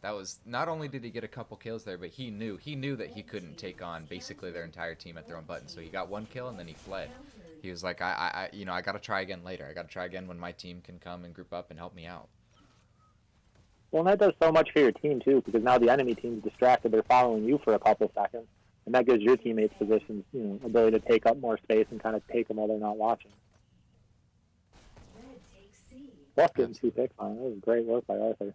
That was, not only did he get a couple kills there, but he knew that he couldn't take on basically their entire team at their own button. So he got 1 kill and then he fled. He was like, I got to try again later. I got to try again when my team can come and group up and help me out. Well, and that does so much for your team too, because now the enemy team's distracted. They're following you for a couple seconds, and that gives your teammates positions, ability to take up more space and kind of take them while they're not watching. Plus getting 2 picks on it. That was great work by Arthur.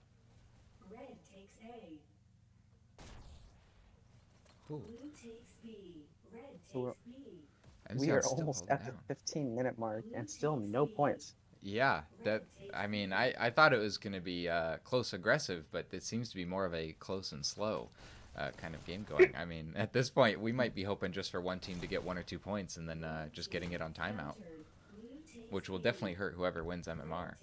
Ooh. So we are almost at the 15-minute mark and still no points. Yeah, I thought it was going to be close aggressive, but it seems to be more of a close and slow kind of game going. I mean, at this point, we might be hoping just for one team to get 1 or 2 points and then just getting it on timeout, which will definitely hurt whoever wins MMR.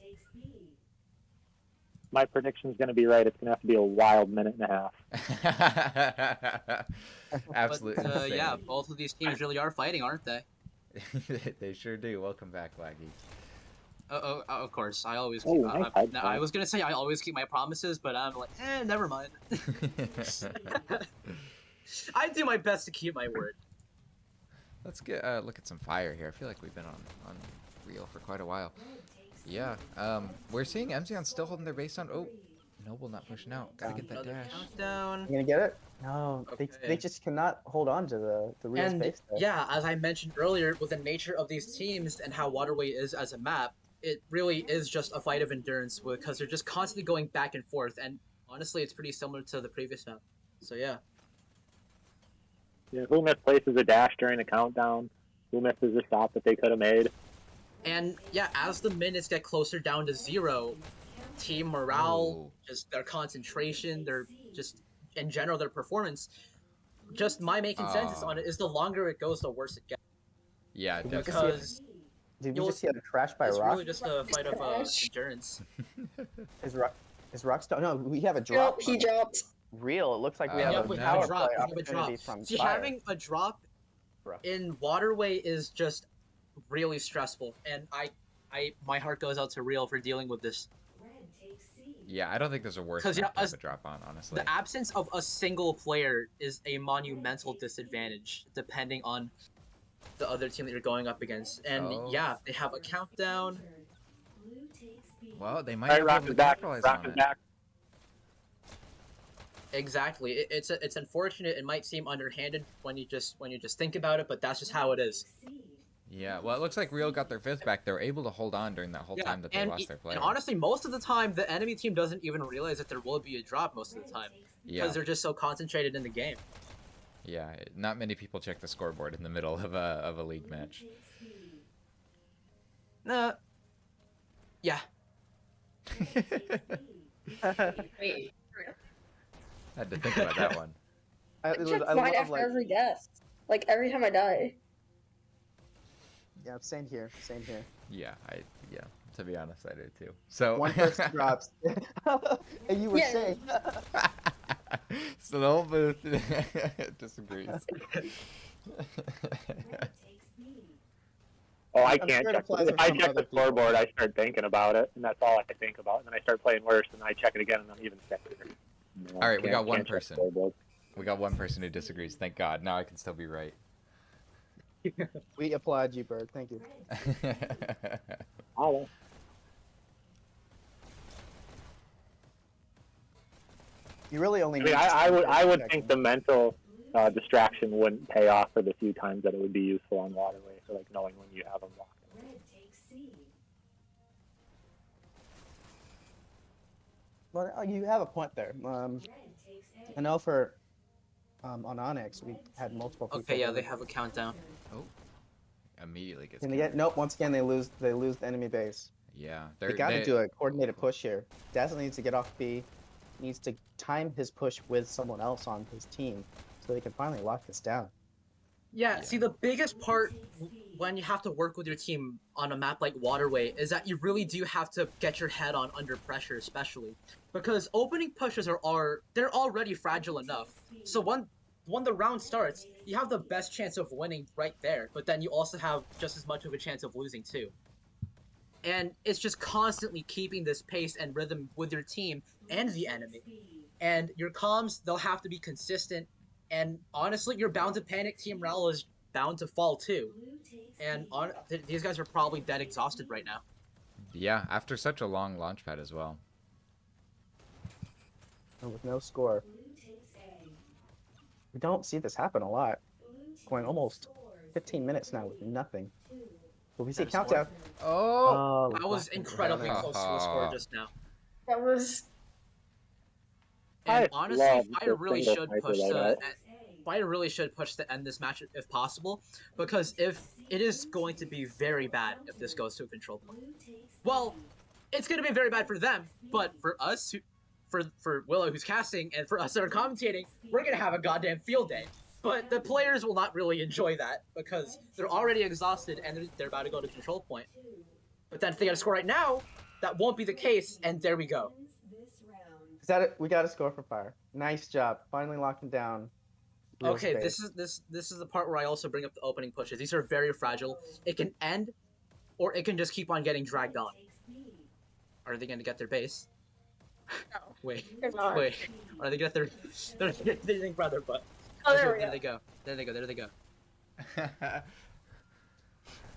My prediction is going to be right. It's going to have to be a wild minute and a half. Absolutely. But, yeah, both of these teams really are fighting, aren't they? They sure do. Welcome back, Laggy. Of course. I always keep. I was gonna say I always keep my promises, but I'm like, never mind. I do my best to keep my word. Let's get look at some fire here. I feel like we've been on Real for quite a while. Yeah. We're seeing MZN still holding their base down. Oh, Noble not pushing out. Gotta get that dash. Countdown. You gonna get it? No, Okay. they just cannot hold on to the real space there. Yeah, as I mentioned earlier, with the nature of these teams and how Waterway is as a map, it really is just a fight of endurance because they're just constantly going back and forth, and honestly, it's pretty similar to the previous map. So yeah. Yeah, who misplaces a dash during the countdown? Who misses a stop that they could have made? And yeah, as the minutes get closer down to 0, team morale, just their concentration, their just in general their performance, just my main consensus on it is the longer it goes, the worse it gets. Yeah, definitely. Because did we just see a crash by it's Rock? really just a fight of endurance. Is Rockstar? No, we have a drop. He dropped. Real. It looks like we have Yeah, a we power have a drop. play We have a opportunity drop. from See, Fire. having a drop Bro. in Waterway is just really stressful, and my heart goes out to Real for dealing with this. Yeah, I don't think there's a worse map to have a drop on, honestly. The absence of a single player is a monumental disadvantage, depending on the other team that you're going up against. And yeah, they have a countdown. Well, they might All be right, able to back. capitalize Rock on is it. back. Exactly. It's unfortunate. It might seem underhanded when you just think about it, but that's just how it is. Yeah, well, it looks like Real got their fifth back. They were able to hold on during that whole time that they lost their player. And honestly, most of the time, the enemy team doesn't even realize that there will be a drop most of the time. Yeah. Because they're just so concentrated in the game. Yeah, not many people check the scoreboard in the middle of a league match. Yeah. Wait. Had to think about that one. I check mine after every death. Like every time I die. Yeah, same here. Same here. Yeah, to be honest, I do too. So One person drops. And you were Yeah. saying. So the whole booth disagrees. Oh, I I'm can't sure it check. applies If to I some check other the scoreboard, I start thinking about it, and that's all I think about. And then I start playing worse, and I check it again, and I'm even sicker. No, All right, we got can't one check the person. scoreboard. We got one person who disagrees. Thank God. Now I can still be right. We applaud you, Bird. Thank you. Oh, You really only. I mean, need I to would check think them. the mental distraction wouldn't pay off for the few times that it would be useful on Waterway, for like knowing when you have them locked in. Well, you have a point there. I know for on Onyx we had multiple people. Okay, yeah, they have a countdown. Immediately gets. Can they get? Nope. Once again, they lose the enemy base. Yeah, They got to do a coordinated push here. Dazzle needs to get off B. Needs to time his push with someone else on his team, so they can finally lock this down. Yeah, see, the biggest part when you have to work with your team on a map like Waterway is that you really do have to get your head on under pressure, especially because opening pushes they're already fragile enough. So when the round starts, you have the best chance of winning right there, but then you also have just as much of a chance of losing too. And it's just constantly keeping this pace and rhythm with your team and the enemy. And your comms, they'll have to be consistent. And honestly, you're bound to panic. Team morale is bound to fall too. And these guys are probably dead exhausted right now. Yeah, after such a long launch pad as well. And with no score, we don't see this happen a lot. Going almost 15 minutes now with nothing. But we see That is countdown. Oh, That was incredibly close to a score just now. That was. And I honestly, love Fire the really single should sniper push loadout. Fire really should push to end this match if possible, because if it is going to be very bad if this goes to a control point. Well, it's going to be very bad for them, but for us, for Willow who's casting, and for us that are commentating, we're going to have a goddamn field day. But the players will not really enjoy that because they're already exhausted and they're about to go to control point. But then if they get a score right now, that won't be the case, and there we go. Is that it? We got a score for Fire. Nice job. Finally locking down. Real's Okay, base. this is the part where I also bring up the opening pushes. These are very fragile. It can end, or it can just keep on getting dragged on. Are they going to get their base? No. Wait, They're not. wait. Are they going to get their... They think brother, but... Oh, there we There go. they go. There they go. There they go.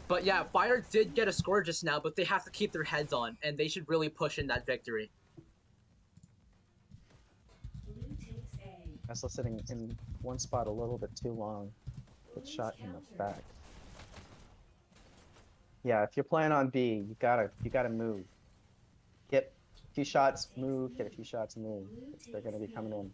But yeah, Fire did get a score just now, but they have to keep their heads on, and they should really push in that victory. Tesla sitting in one spot a little bit too long. Gets shot in the back. Yeah, if you're playing on B, you gotta move. Get a few shots, move. Get a few shots, move. They're gonna be coming in.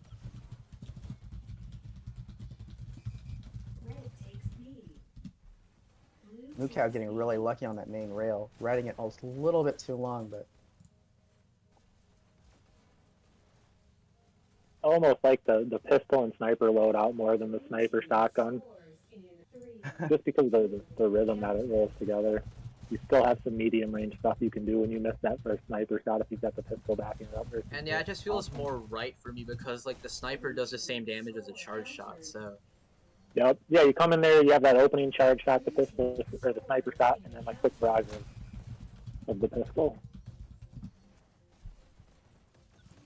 Mookow getting really lucky on that main rail, riding it almost a little bit too long, but Almost like the pistol and sniper loadout more than the sniper shotgun, just because of the rhythm that it rolls together. You still have some medium range stuff you can do when you miss that first sniper shot if you've got the pistol backing it up. versus And yeah, it the- just feels more right for me because, like, the sniper does the same damage as a charge shot, so... Yep. Yeah, you come in there, you have that opening charge shot, the pistol or the sniper shot, and then like quick barrage of the pistol.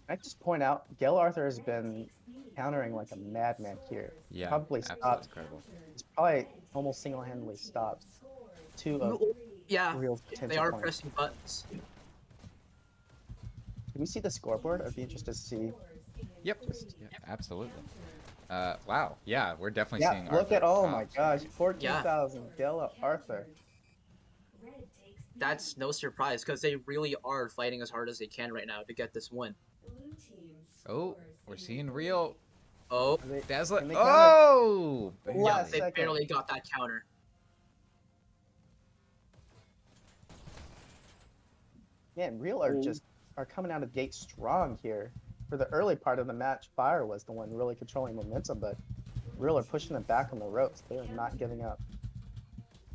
I just point out, Gil Arthur has been countering like a madman here. Yeah, Probably absolutely stopped. incredible. He's probably almost single-handedly stopped two of Yeah, Real's potential they are points. pressing buttons. Can we see the scoreboard? I'd be interested to see. Yep. Yeah, absolutely. Wow. Yeah, we're definitely Yeah, seeing. look Arthur at, oh pop. my gosh, 14,000 Gil Arthur. that's no surprise because they really are fighting as hard as they can right now to get this win. Oh, we're seeing real Oh, Dazzler. Can they counter? Oh, yeah, Last they second. barely got that counter. Man, Real are coming out of the gate strong here. For the early part of the match, Fire was the one really controlling momentum, but Real are pushing them back on the ropes. They are not giving up.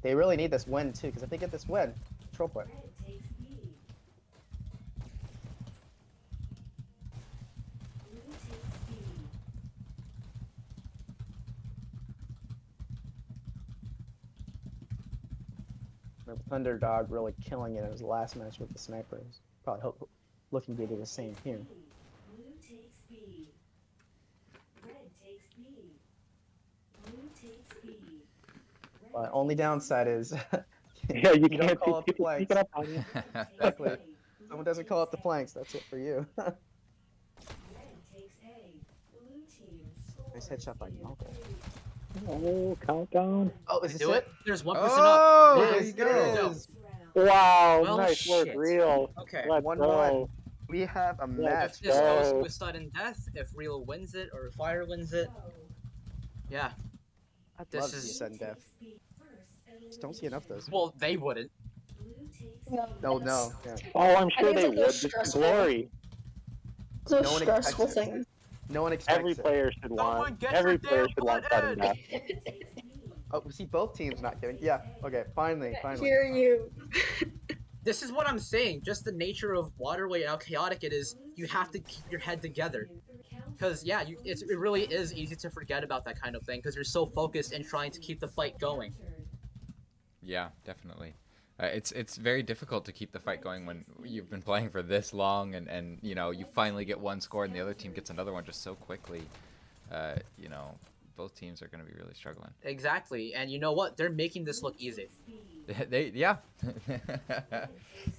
They really need this win too, because if they get this win, control point. Thunderdog really killing it in his last match with the snipers. Probably looking to do the same here. Only downside is Yeah, you don't can't call up the people flanks. sneaking up on you. Exactly. Someone doesn't call up the flanks. That's it for you. Nice headshot by Malcolm. Oh, countdown. Oh, is this Do it? it. There's one person Oh, up. there Yes, you it go. is. Wow, Well, nice work, shit. Real. Okay. Let's 1-1. go. We have a Let's match. If this goes go. to a sudden death, if Real wins it or if Fire wins it, yeah. I'd This love to see is- sudden death. Just don't see enough of those. Well, they wouldn't. No, no. Yeah. Oh, I'm sure think it's they like would. a This is stressful- glory. It's a No one stressful expects it. thing. No one expects Every it. player should Someone want. get Every your player damn should want blood sudden edge. death. Oh, we see both teams not giving. Yeah. Okay. Finally. I hear you. This is what I'm saying. Just the nature of Waterway and how chaotic it is. You have to keep your head together. Because yeah, it really is easy to forget about that kind of thing because you're so focused in trying to keep the fight going. Yeah, definitely. It's very difficult to keep the fight going when you've been playing for this long and you know you finally get one score and the other team gets another one just so quickly. You know, both teams are going to be really struggling. Exactly, and you know what? They're making this look easy. Yeah,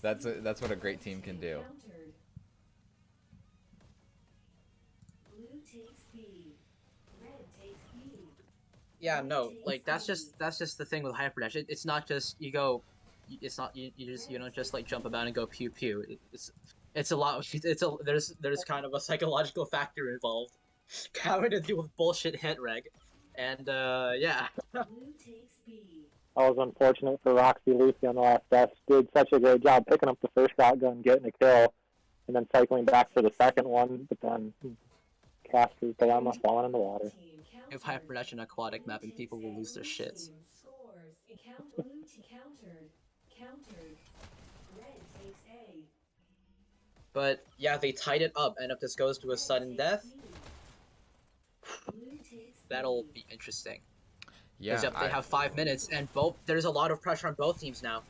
that's what a great team can do. Yeah, no, like that's just the thing with Hyperdash. It's not just you go, it's not you don't just like jump about and go pew pew. It's a lot. There's kind of a psychological factor involved, having to do with bullshit hit reg, and yeah. That was unfortunate for Roxy Lucy on the last death. Did such a great job picking up the first shotgun, getting a kill, and then cycling back for the second one, but then Caster's dilemma falling in the water. If Hyperdash an aquatic map and people will lose their shits. But yeah, they tied it up, and if this goes to a sudden death, that'll be interesting. Yeah, Because they have 5 minutes, and there's a lot of pressure on both teams now.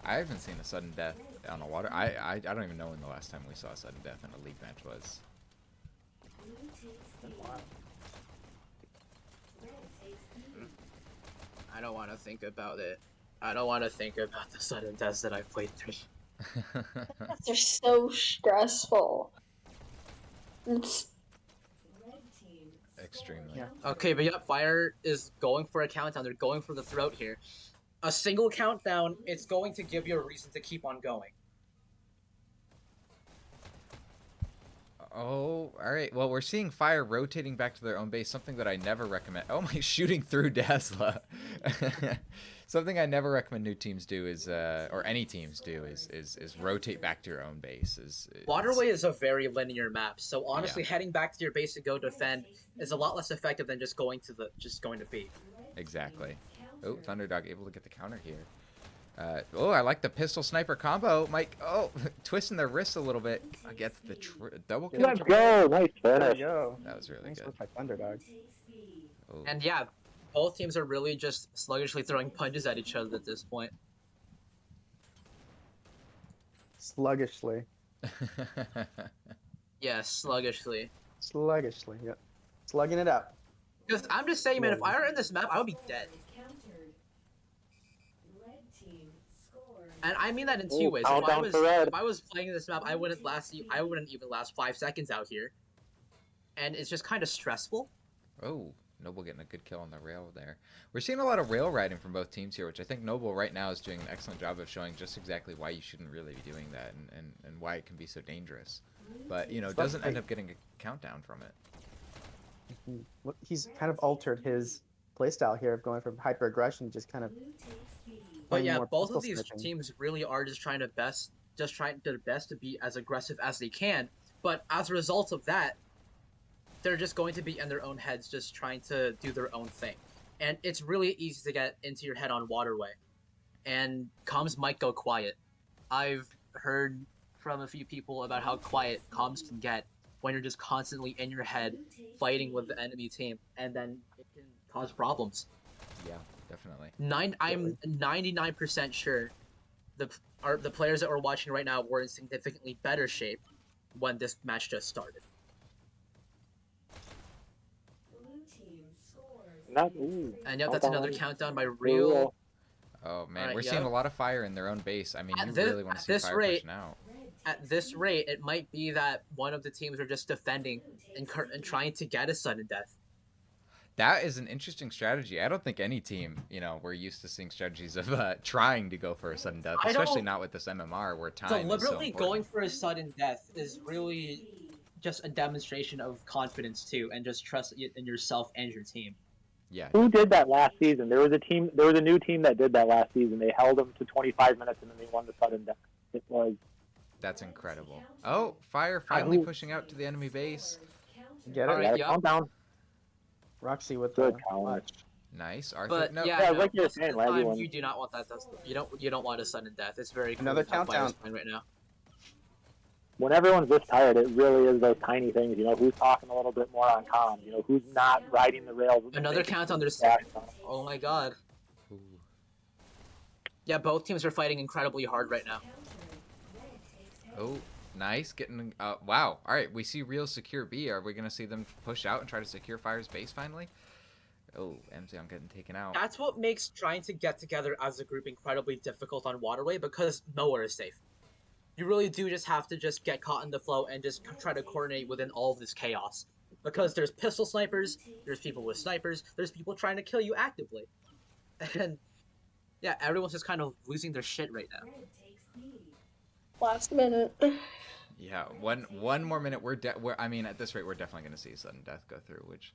I haven't seen a sudden death on a water. I don't even know when the last time we saw a sudden death in a league match was. I don't want to think about it. I don't want to think about the sudden deaths that I've played through. They're so stressful. It's Extremely. Yeah. Okay, but yeah, Fire is going for a countdown. They're going for the throat here. A single countdown, it's going to give you a reason to keep on going. Oh, all right. Well, we're seeing Fire rotating back to their own base, something that I never recommend. Oh my, shooting through Dazzler. Something I never recommend new teams do is, or any teams do, is rotate back to your own base. Waterway is a very linear map, so honestly, heading back to your base to go defend is a lot less effective than just going to B. Exactly. Oh, Thunderdog able to get the counter here. Oh, I like the pistol sniper combo. Mike, twisting their wrists a little bit. Gets the double kill. Let's go! Nice There finish. you go. That was really Nice good. work by Thunderdog. Oh. And yeah, both teams are really just sluggishly throwing punches at each other at this point. Sluggishly. Yeah, sluggishly. Sluggishly. Yep. Slugging it up. Because I'm just saying, man, if I were in this map, I would be dead. And I mean that in two Ooh, ways. countdown for red. If I was playing this map, I wouldn't even last 5 seconds out here. And it's just kind of stressful. Oh, Noble getting a good kill on the rail there. We're seeing a lot of rail riding from both teams here, which I think Noble right now is doing an excellent job of showing just exactly why you shouldn't really be doing that and why it can be so dangerous. But, you know, doesn't end up getting a countdown from it. He's kind of altered his playstyle here of going from hyper aggression, just kind of. But yeah, more both of pistol these sniping. teams really are just trying their best to be as aggressive as they can. But as a result of that, they're just going to be in their own heads, just trying to do their own thing. And it's really easy to get into your head on Waterway. And comms might go quiet. I've heard from a few people about how quiet comms can get when you're just constantly in your head fighting with the enemy team, and then it can cause problems. Yeah, definitely. I'm 99% sure the players that we're watching right now were in significantly better shape when this match just started. And yep, that's another countdown by Real. Oh man, Alright, we're seeing a lot of fire in their own base. I mean, you really want to see fire pushing out. At this rate, it might be that one of the teams are just defending and trying to get a sudden death. That is an interesting strategy. I don't think any team, you know, we're used to seeing strategies of trying to go for a sudden death, especially not with this MMR where time deliberately is so going for a sudden death is really just a demonstration of confidence too, and just trust in yourself and your team. Yeah. Who did that last season? There was a new team that did that last season. They held them to 25 minutes and then they won the sudden death. It was. That's incredible. Oh, fire finally pushing out to the enemy base. Get it? Alright, yeah. Calm down. Roxy with Good the count. Nice. Arthur. But No. yeah, like you're most of saying, the right, time, everyone- you do not want that. You don't want a sudden death. It's very cool Another how players countdown. playing right now. When everyone's this tired, it really is those tiny things. You know, who's talking a little bit more on comms? You know, who's not riding the rails? Another countdown. There's. Oh my god. Ooh. Yeah, both teams are fighting incredibly hard right now. Oh, nice. Getting. Wow. All right. We see real secure B. Are we gonna see them push out and try to secure Fire's base finally? Oh, MZ, I'm getting taken out. That's what makes trying to get together as a group incredibly difficult on Waterway, because nowhere is safe. You really do just have to just get caught in the flow and just try to coordinate within all of this chaos. Because there's pistol snipers, there's people with snipers, there's people trying to kill you actively. And yeah, everyone's just kind of losing their shit right now. Last minute. Yeah, one more minute. I mean, at this rate, we're definitely going to see sudden death go through, which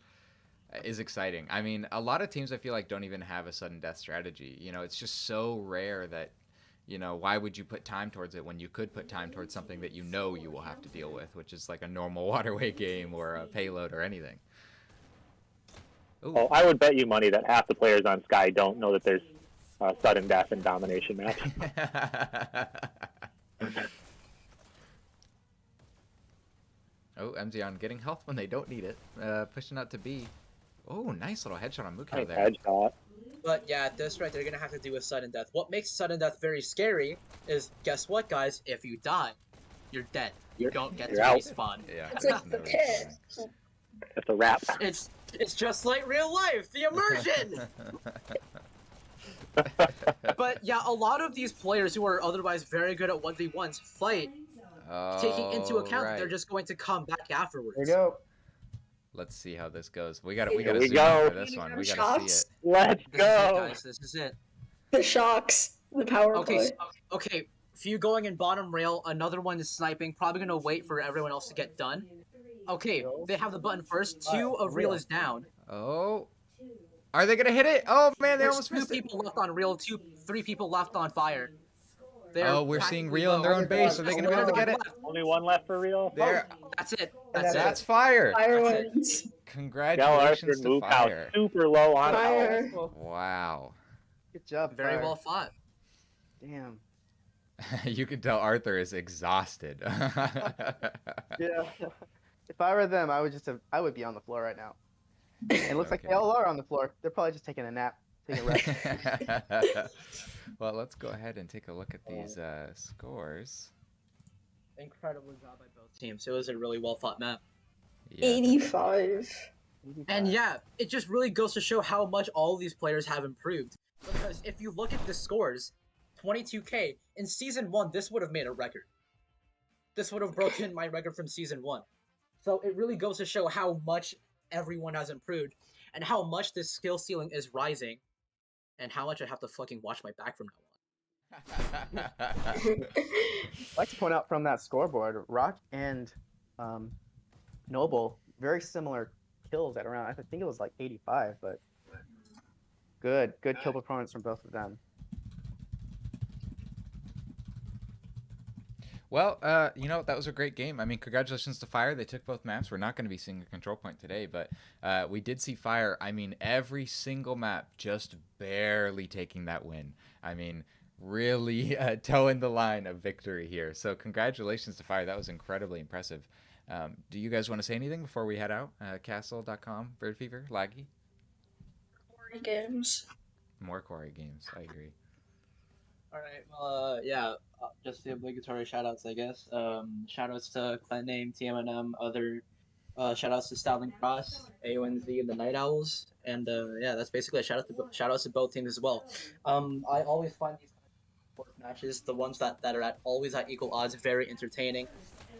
is exciting. I mean, a lot of teams I feel like don't even have a sudden death strategy. You know, it's just so rare that, you know, why would you put time towards it when you could put time towards something that you know you will have to deal with, which is like a normal Waterway game or a payload or anything. Ooh. Oh, I would bet you money that half the players on Sky don't know that there's sudden death and domination match. Oh, MZon getting health when they don't need it. Pushing out to B. Oh, nice little headshot on Mukau there. Headshot. But yeah, at this rate, they're gonna have to do a sudden death. What makes sudden death very scary is, guess what, guys? If you die, you're dead. You don't get to out. respawn. Yeah, It's like the pit. It's a wrap. It's just like real life, the immersion. But yeah, a lot of these players who are otherwise very good at 1v1s fight, taking into account that they're just going to come back afterwards. There you go. Let's see how this goes. We gotta Here we zoom go. in for this one. We gotta see it. Let's This is it, go. guys. This is it. The shocks. The power Okay, play. okay. Few going in bottom rail. Another one is sniping. Probably gonna wait for everyone else to get done. Okay, they have the button first. Two of real is down. Oh. Are they gonna hit it? Oh man, they There's almost two missed it. people left on real. Three people left on fire. Oh, we're seeing real in their own base. Are they gonna be able to get it? Only one left for real. There. That's it. That's fire. Fire That's it. wins. Gal Arthur Congratulations to move out Fire. super low on Fire. Wow. Good job. Very Fire. well fought. Damn. You can tell Arthur is exhausted. Yeah. If I were them, I would be on the floor right now. It looks like Okay. they all are on the floor. They're probably just taking a nap, taking a rest. Well, let's go ahead and take a look at these scores. Incredible job by both teams. It was a really well fought map. Yeah. 85. And yeah, it just really goes to show how much all of these players have improved. Because if you look at the scores, 22k, in Season 1, this would have made a record. This would have broken my record from Season 1. So it really goes to show how much everyone has improved. and how much this skill ceiling is rising, and how much I have to fucking watch my back from now on. I'd like to point out from that scoreboard, Rock and Noble, very similar kills at around, I think it was like 85, but good kill performance from both of them. Well, that was a great game. I mean, congratulations to Fire. They took both maps. We're not going to be seeing a control point today, but we did see Fire. I mean, every single map just barely taking that win. I mean, really toeing the line of victory here. So congratulations to Fire. That was incredibly impressive. Do you guys want to say anything before we head out? Castle.com, Bird Fever, Laggy? Quarry games. More Quarry games. I agree. All right. Well, yeah. Just the obligatory shoutouts, I guess. Shoutouts to Clan Name, TMNM, other shoutouts to Styling Cross, AONZ, and the Night Owls, and yeah, that's basically a shoutouts to both teams as well. I always find these matches, the ones that are always at equal odds, very entertaining,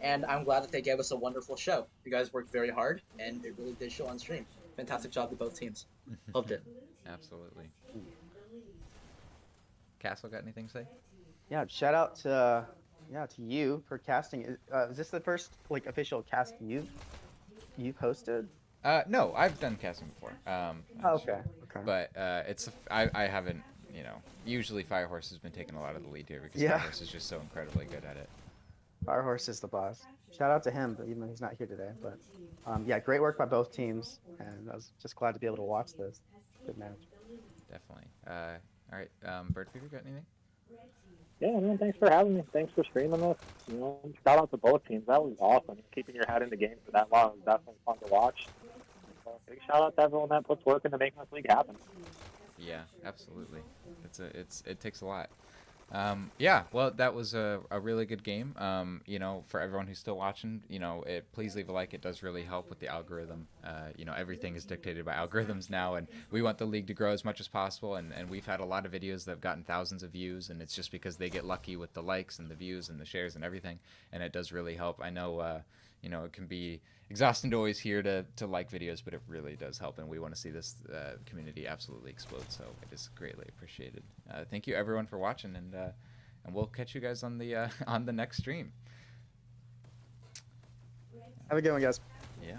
and I'm glad that they gave us a wonderful show. You guys worked very hard, and it really did show on stream. Fantastic job to both teams. Loved it. Absolutely. Castle, got anything to say? Yeah, shout out to you for casting. Is this the first like official cast you've hosted? No, I've done casting before. Okay. But I haven't. Usually Firehorse has been taking a lot of the lead here because Yeah. Firehorse is just so incredibly good at it. Firehorse is the boss. Shout out to him, but even though he's not here today. But yeah, great work by both teams, and I was just glad to be able to watch this. Good match. Definitely. All right, Bird Fever, got anything? Yeah, man, thanks for having me. Thanks for streaming this. Shout out to both teams. That was awesome. Keeping your head in the game for that long was definitely fun to watch. So, big shout out to everyone that puts work into making this league happen. Yeah, absolutely. It takes a lot. Yeah, well, that was a really good game. For everyone who's still watching, please leave a like. It does really help with the algorithm. Everything is dictated by algorithms now, and we want the league to grow as much as possible. And we've had a lot of videos that have gotten thousands of views, and it's just because they get lucky with the likes and the views and the shares and everything. And it does really help. I know, it can be exhausting to always hear to like videos, but it really does help, and we want to see this community absolutely explode. So it is greatly appreciated. Thank you everyone for watching, and we'll catch you guys on the next stream. Have a good one, guys. Yeah.